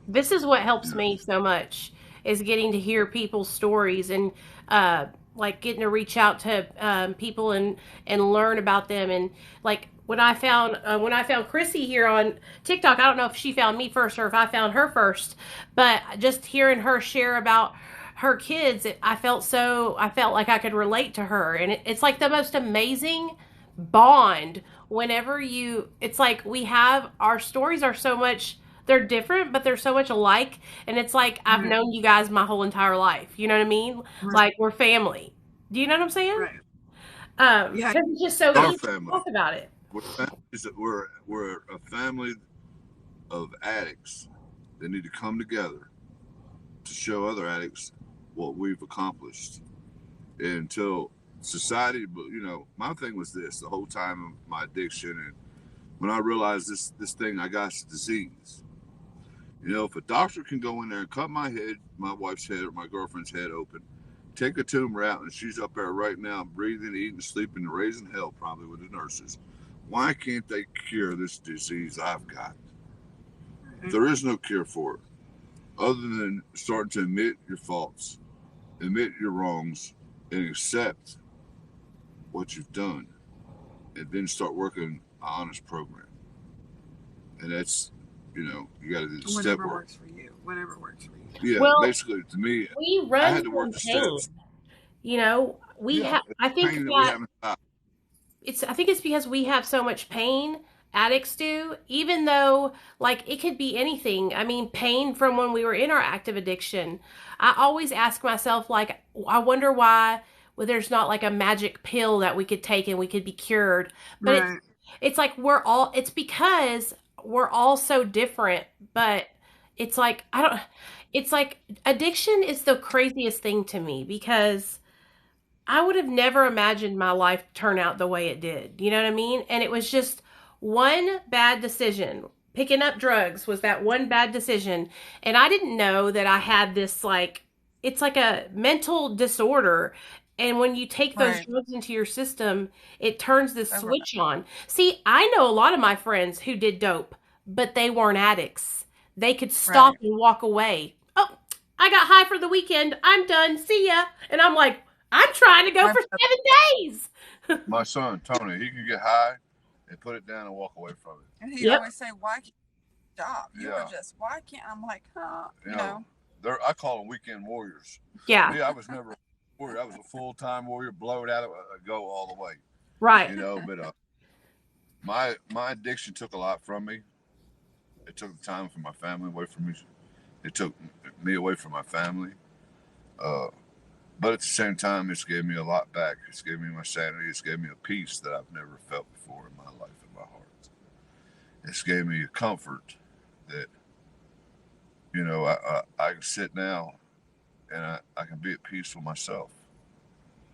This is what you helps know, me so much is getting to hear people's stories and uh like getting to reach out to people and learn about them. And like when I found Chrissy here on TikTok, I don't know if she found me first or if I found her first, but just hearing her share about her kids, I felt like I could relate to her. And it's like the most amazing bond whenever it's like we have our stories are so much, they're different, but they're so much alike. And it's like I've Right. known you guys my whole entire life. You know what I mean? Right. Like we're family. Do you know what I'm saying? Right. Yeah. Because it's just so our easy to family. talk about it. We're a family of addicts that need to come together to show other addicts what we've accomplished. And until society, but my thing was this the whole time of my addiction, and when I realized this thing I got is a disease. If a doctor can go in there and cut my head, my wife's head, or my girlfriend's head open, take a tumor out, and she's up there right now, breathing, eating, sleeping, raising hell probably with the nurses. Why can't they cure this disease I've got? There is no cure for it, other than starting to admit your faults, admit your wrongs, and accept what you've done, and then start working an honest program. And that's, you got to do the step Whatever work. works for you. Whatever works for you. Yeah, Well, basically, to me, we I run had to work from the pain. steps. You know, we Yeah, have. it's I think pain that we that haven't stopped. I think it's because we have so much pain, addicts do, even though like it could be anything. I mean, pain from when we were in our active addiction. I always ask myself like I wonder why there's not like a magic pill that we could take and we could be cured. But Right. it's like it's because we're all so different, but it's like I don't it's like addiction is the craziest thing to me because I would have never imagined my life turn out the way it did. You know what I mean? And it was just one bad decision. Picking up drugs was that one bad decision. And I didn't know that I had this like it's like a mental disorder. And when you take those Right. drugs into your system, it turns this Over. switch on. See, I know a lot of my friends who did dope, but they weren't addicts. They could stop Right. and walk away. Oh, I got high for the weekend. I'm done. See ya. And I'm like, I'm trying to go My for brother, 7 days. My son Tony, he can get high and put it down and walk away from it. and he'd Yep. always say, "Why can't you stop? You were Yeah, just why can't?" I'm like, "Huh? you You know, know." I call them weekend warriors. Yeah. Me, I was never a warrior. I was a full time warrior, blow it out, go all the way. Right. But my addiction took a lot from me. It took the time from my family away from me. It took me away from my family. Uh, but at the same time, it's gave me a lot back. It's gave me my sanity. It's gave me a peace that I've never felt before in my life, in my heart. It's gave me a comfort that, I can sit now and I can be at peace with myself.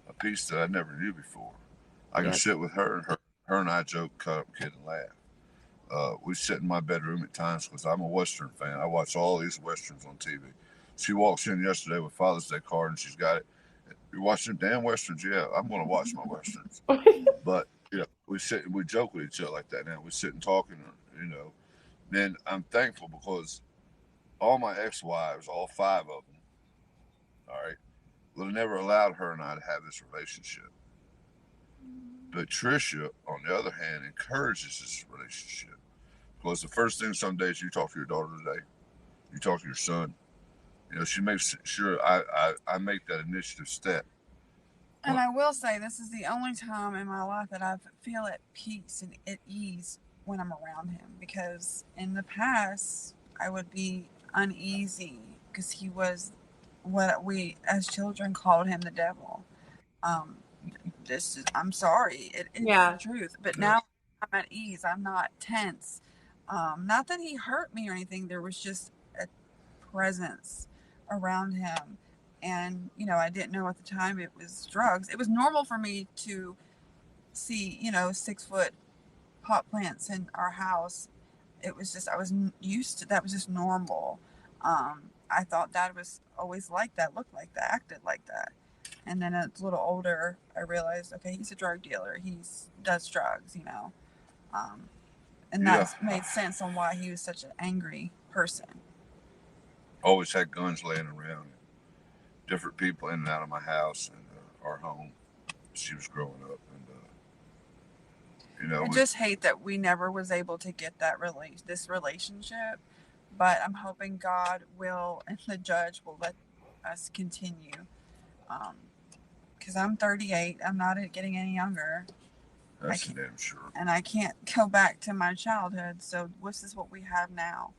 A peace that I never knew before. I can Yeah. sit with her and her and I joke, cut up, kid, and laugh. We sit in my bedroom at times because I'm a Western fan. I watch all these Westerns on TV. She walks in yesterday with Father's Day card and she's got it. You're watching damn Westerns? Yeah, I'm going to watch my Westerns. But, we sit and we joke with each other like that now. We sit and talk and. Then I'm thankful because all my ex-wives, all five of them, all right, would have never allowed her and I to have this relationship. But Tricia, on the other hand, encourages this relationship. Because the first thing some days you talk to your daughter today, you talk to your son, she makes sure I make that initiative step. And I will say, this is the only time in my life that I feel at peace and at ease when I'm around him. Because in the past, I would be uneasy because he was what we as children called him the devil. Um, I'm sorry, it's the Yeah. truth. But Yeah. now I'm at ease. I'm not tense. Not that he hurt me or anything. There was just a presence around him. And, I didn't know at the time it was drugs. It was normal for me to see, 6-foot pot plants in our house. It was just, I was used to that, was just normal. I thought Dad was always like that, looked like that, acted like that. And then as a little older, I realized, okay, he's a drug dealer. He does drugs, you know. And that made sense on why he was such an angry person. Always had guns laying around. Different people in and out of my house and our home. She was growing up, and you know, I just hate that we never was able to get this relationship. But I'm hoping God will, and the judge will let us continue. Because I'm 38, I'm not getting any younger. That's damn sure. And I can't go back to my childhood. So this is what we have now.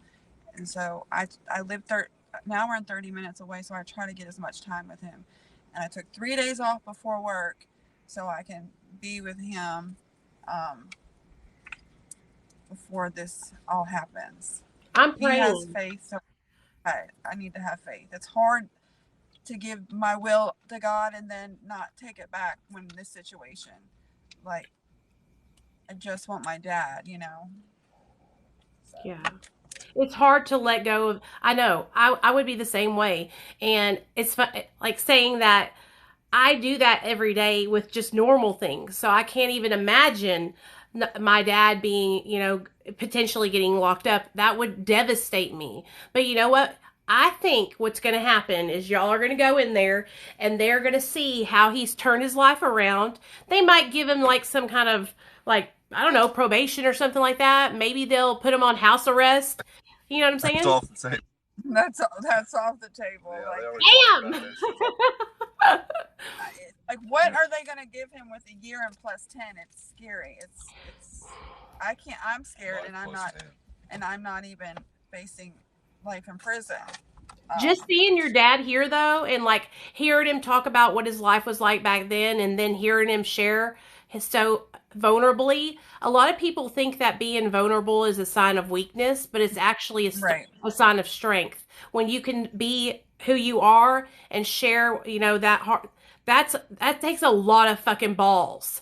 And so I live now we're 30 minutes away, so I try to get as much time with him. And I took 3 days off before work so I can be with him before this all happens. I'm praying. He has faith, so I need to have faith. It's hard to give my will to God and then not take it back when in this situation. Like, I just want my dad, you know? So. Yeah. It's hard to let go of. I know. I would be the same way. And it's like saying that I do that every day with just normal things. So I can't even imagine my dad being, you know, potentially getting locked up. That would devastate me. But you know what? I think what's going to happen is y'all are going to go in there and they're going to see how he's turned his life around. They might give him like some kind of like, I don't know, probation or something like that. Maybe they'll put him on house arrest. You know what I'm saying? That's off the table. That's off the table. Yeah, like, damn! Like, what are they going to give him with a year and plus 10? It's scary. It's I'm scared, and I'm not even facing life in prison. Just seeing your dad here, though, and like hearing him talk about what his life was like back then, and then hearing him share so vulnerably. A lot of people think that being vulnerable is a sign of weakness, but it's actually a sign of strength. When you can be who you are and share, you know, that heart, that takes a lot of fucking balls.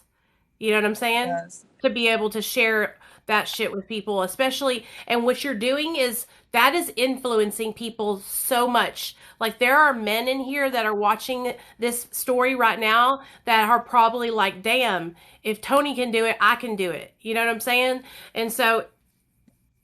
You know what I'm saying? Yes. To be able to share that shit with people, especially, and what you're doing is that is influencing people so much. Like, there are men in here that are watching this story right now that are probably like, damn, if Tony can do it, I can do it. You know what I'm saying? And so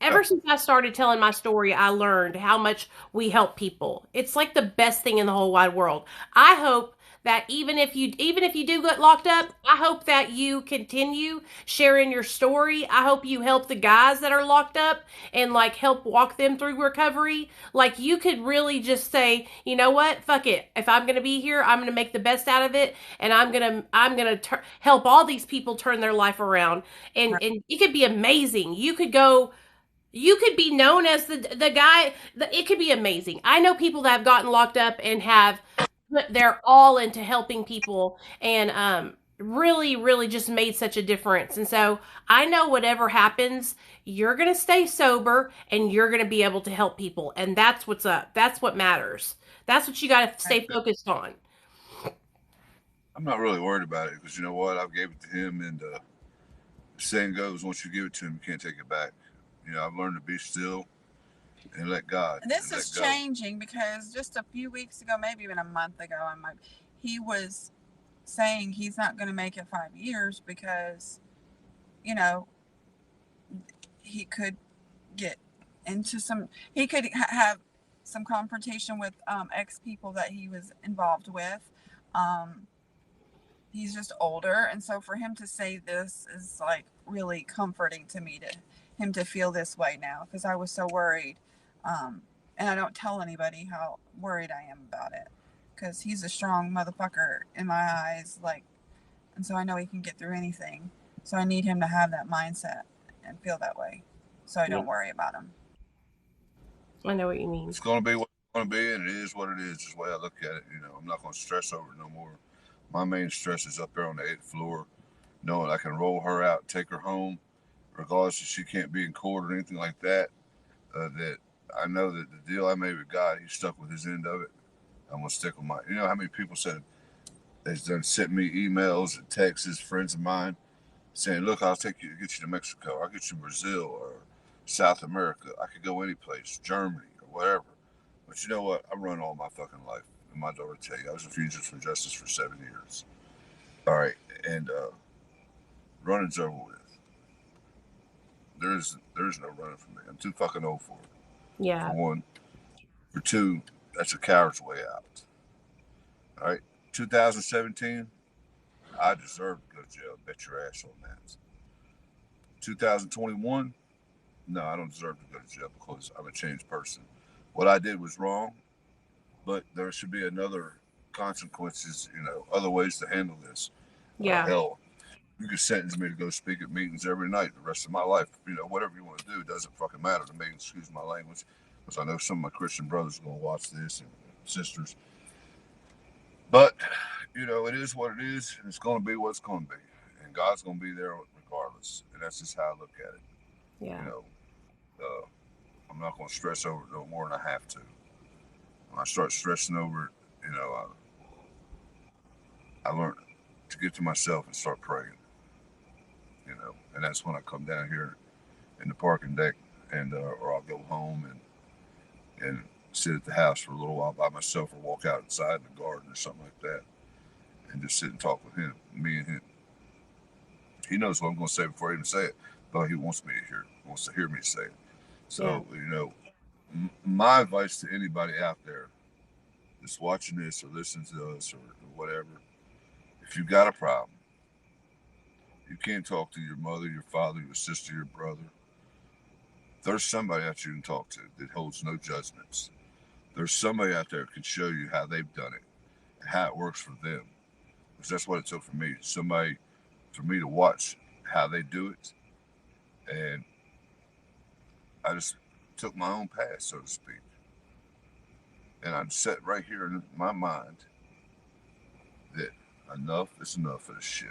ever since I started telling my story, I learned how much we help people. It's like the best thing in the whole wide world. I hope that even if you do get locked up, I hope that you continue sharing your story. I hope you help the guys that are locked up and like help walk them through recovery. Like, you could really just say, you know what, fuck it. If I'm gonna be here, I'm gonna make the best out of it, and I'm gonna help all these people turn their life around. And it could be amazing. You could be known as the guy. It could be amazing. I know people that have gotten locked up and have put their all into helping people, and really, really just made such a difference. And so I know whatever happens, you're going to stay sober and you're going to be able to help people. And that's what's up. That's what matters. That's what you got to stay focused on. I'm not really worried about it because you know what? I've gave it to him, and the saying goes, once you give it to him, you can't take it back. You know, I've learned to be still and let God. This is changing because just a few weeks ago, maybe even a month ago, he was saying he's not going to make it 5 years because, you know, he could get into he could have some confrontation with ex people that he was involved with. He's just older, and so for him to say this is like really comforting to me, to him to feel this way now, because I was so worried. And I don't tell anybody how worried I am about it, because he's a strong motherfucker in my eyes, like, and so I know he can get through anything. So I need him to have that mindset and feel that way, so I don't worry about him. I know what you mean. It's going to be what it's going to be, and it is what it is. Is the way I look at it. You know, I'm not going to stress over it no more. My main stress is up there on the 8th floor, knowing I can roll her out, take her home, regardless if she can't be in court or anything like that. That I know that the deal I made with God, he stuck with his end of it. I'm going to stick with mine. You know how many people said they've done sent me emails and texts, friends of mine, saying, look, I'll take you to get you to Mexico. I'll get you to Brazil or South America. I could go any place, Germany or whatever. But you know what? I run all my fucking life. and my daughter tell you, I was a fugitive for justice for 7 years. All right, and running's over with. There's no running for me. I'm too fucking old for it. For Yeah. one. For two, that's a coward's way out. All right, 2017, I deserve to go to jail. Bet your ass on that. 2021, no, I don't deserve to go to jail because I'm a changed person. What I did was wrong, but there should be another consequences, other ways to handle this. Yeah. Hell, you could sentence me to go speak at meetings every night the rest of my life. Whatever you want to do doesn't fucking matter to me. Excuse my language, because I know some of my Christian brothers are going to watch this and sisters. But it is what it is, and it's going to be what it's going to be, and God's going to be there regardless, and that's just how I look at it. Yeah. I'm not going to stress over it no more than I have to. When I start stressing over it, I learn to get to myself and start praying. And that's when I come down here in the parking deck, and or I'll go home and sit at the house for a little while by myself, or walk outside in the garden or something like that, and just sit and talk with him, me and him. He knows what I'm going to say before I even say it, but he wants to hear me say it. So, my advice to anybody out there that's watching this or listening to us or whatever, if you got a problem, you can't talk to your mother, your father, your sister, your brother. There's somebody out there you can talk to that holds no judgments. There's somebody out there that can show you how they've done it and how it works for them. Because that's what it took for me. Somebody for me to watch how they do it. And I just took my own path, so to speak. And I set right here in my mind that enough is enough of this shit.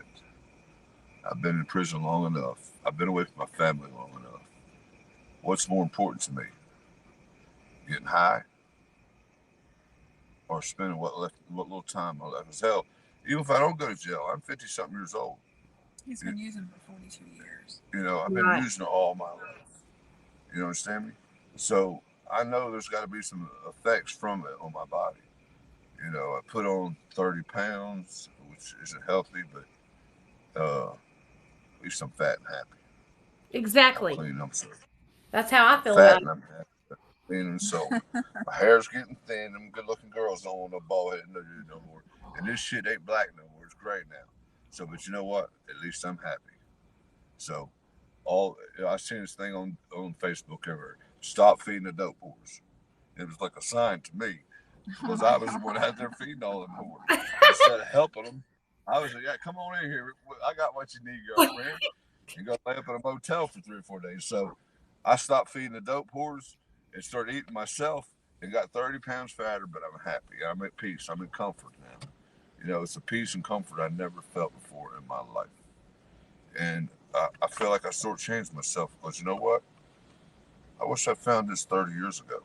I've been in prison long enough. I've been away from my family long enough. What's more important to me? Getting high or spending what little time I left? Because hell, even if I don't go to jail, I'm 50-something years old. He's been using for 42 years. I've been using it all my life. You understand me? So I know there's got to be some effects from it on my body. I put on 30 pounds, which isn't healthy, but at least I'm fat and happy. Exactly. I'm clean. I'm sorry. That's how I feel Fat about and it. I'm happy. Clean and so my hair's getting thin. Them good-looking girls don't want no bald head no more. And this shit ain't black no more. It's gray now. So, but you know what? At least I'm happy. So, I seen this thing on Facebook ever. Stop feeding the dope whores. It was like a sign to me because I was the one out there feeding all them whores. Instead of helping them, I was like, yeah, come on in here. I got what you need, girlfriend. And go lay up in a motel for 3 or 4 days. So I stopped feeding the dope whores and started eating myself and got 30 pounds fatter, but I'm happy. I'm at peace. I'm in comfort now. It's a peace and comfort I never felt before in my life. And I feel like I shortchanged myself because you know what? I wish I found this 30 years ago.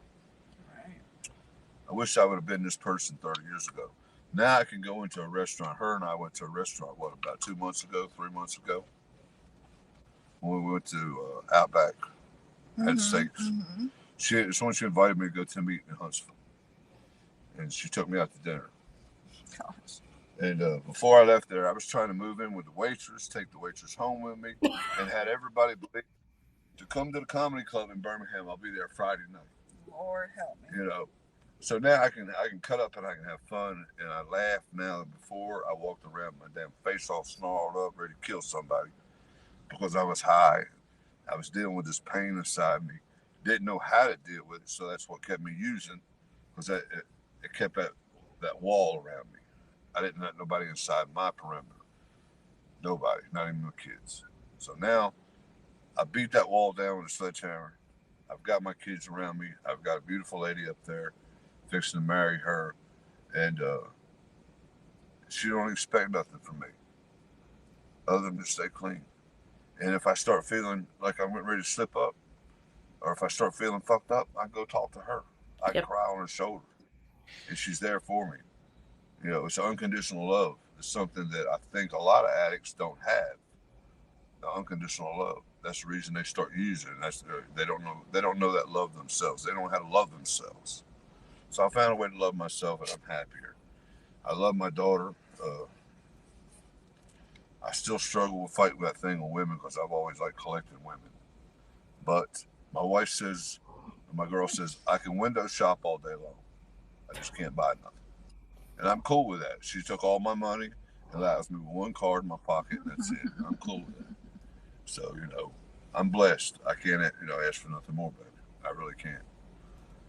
I wish I would have been this person 30 years ago. Now I can go into a restaurant. Her and I went to a restaurant, about 2 months ago, 3 months ago, when we went to Outback, had steaks. Mm-hmm. She invited me to go to a meeting in Huntsville. And she took me out to dinner. Gosh. And before I left there, I was trying to move in with the waitress, take the waitress home with me, and had everybody believe to come to the comedy club in Birmingham. I'll be there Friday night. Lord help me. So now I can cut up and I can have fun and I laugh now than before. I walked around with my damn face all snarled up, ready to kill somebody because I was high. I was dealing with this pain inside me. Didn't know how to deal with it, so that's what kept me using because it kept that wall around me. I didn't let nobody inside my perimeter. Nobody, not even the kids. So now I beat that wall down with a sledgehammer. I've got my kids around me. I've got a beautiful lady up there, fixing to marry her, and she don't expect nothing from me other than to stay clean. And if I start feeling like I'm ready to slip up, or if I start feeling fucked up, I go talk to her. I cry on her shoulder, and she's there for me. It's unconditional love. It's something that I think a lot of addicts don't have. The unconditional love. That's the reason they start using it. They don't know that love themselves. They don't know how to love themselves. So I found a way to love myself, and I'm happier. I love my daughter. I still struggle with fighting that thing on women because I've always liked collecting women. But my wife says, my girl says, I can window shop all day long. I just can't buy nothing. And I'm cool with that. She took all my money and allows me with one card in my pocket, and that's it. I'm cool with that. So, I'm blessed. I can't, ask for nothing more, baby. I really can't.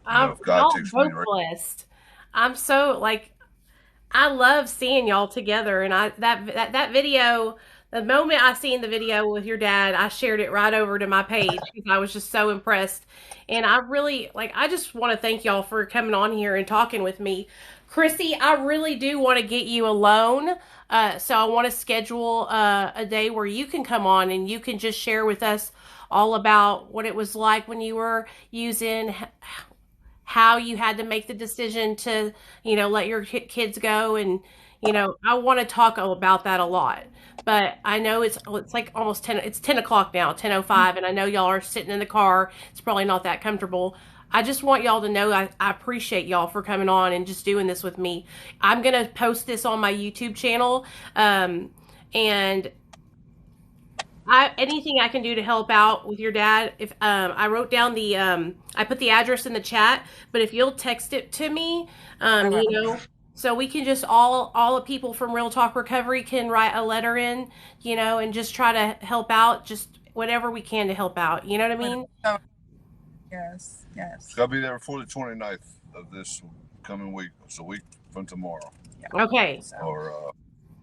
If God Y'all takes both me right. blessed. I'm so I love seeing y'all together, and that video. The moment I seen the video with your dad, I shared it right over to my page because I was just so impressed. And I really I just want to thank y'all for coming on here and talking with me. Chrissy, I really do want to get you alone. So I want to schedule a day where you can come on and you can just share with us all about what it was like when you were using, how you had to make the decision to, let your kids go. And, I want to talk about that a lot. But I know it's like almost 10, it's 10 o'clock now, 10:05, and I know y'all are sitting in the car. It's probably not that comfortable. I just want y'all to know I appreciate y'all for coming on and just doing this with me. I'm going to post this on my YouTube channel. And anything I can do to help out with your dad. If I wrote down I put the address in the chat, but if you'll text it to me, so we can just all the people from Real Talk Recovery can write a letter in, and just try to help out, just whatever we can to help out. You know what I mean? Yes. I'll be there before the 29th of this coming week. It's a week from tomorrow. Yeah. Okay. Or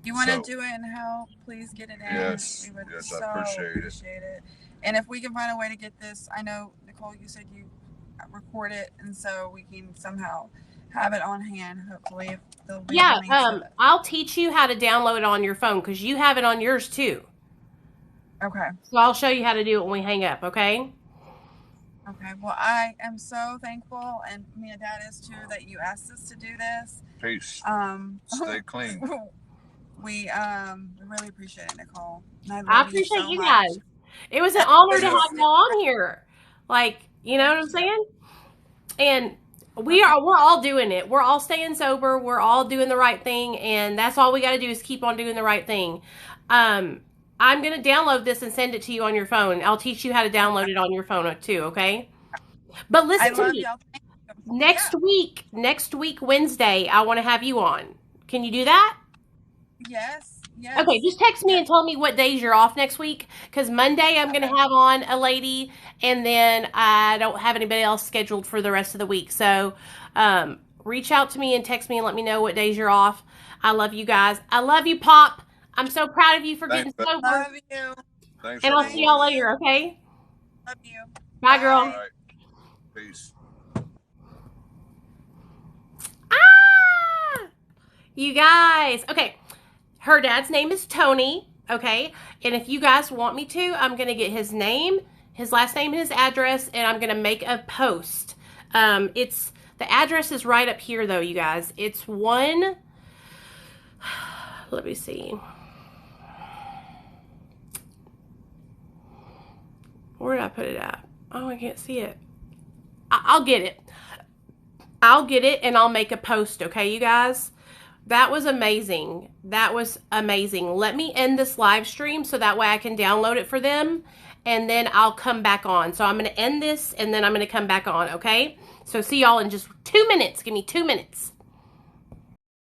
you want to do it and help, please get it in. Yes, we would I appreciate it. And if we can find a way to get this, I know, Nicole, you said you record it, and so we can somehow have it on hand, hopefully. If there'll be I'll teach you how to download it on your phone because you have it on yours too. Okay. So I'll show you how to do it when we hang up, okay? Okay. Well, I am so thankful, and me and Dad is too, that you asked us to do this. Peace. Stay clean. We really appreciate it, Nicole. And I appreciate you guys. It was an honor to have y'all on here. You know what I'm saying? And we're all doing it. We're all staying sober. We're all doing the right thing, and that's all we got to do is keep on doing the right thing. I'm going to download this and send it to you on your phone. I'll teach you how to download it on your phone too, okay? But listen to me. Next week, Wednesday, I want to have you on. Can you do that? Yes. Okay, just text me and tell me what days you're off next week. Because Monday I'm going to have on a lady, and then I don't have anybody else scheduled for the rest of the week. So reach out to me and text me and let me know what days you're off. I love you guys. I love you, Pop. I'm so proud of you for getting sober. Love you. Thanks, and I'll see y'all later, okay? Love you. Bye, girl. All right. Peace. You guys. Okay. Her dad's name is Tony, okay? And if you guys want me to, I'm going to get his name, his last name, and his address, and I'm going to make a post. The address is right up here, though, you guys. It's let me see. Where did I put it at? Oh, I can't see it. I'll get it. And I'll make a post, okay, you guys? That was amazing. Let me end this live stream so that way I can download it for them, and then I'll come back on. So I'm going to end this, and then I'm going to come back on, okay? So see y'all in just 2 minutes. Give me 2 minutes.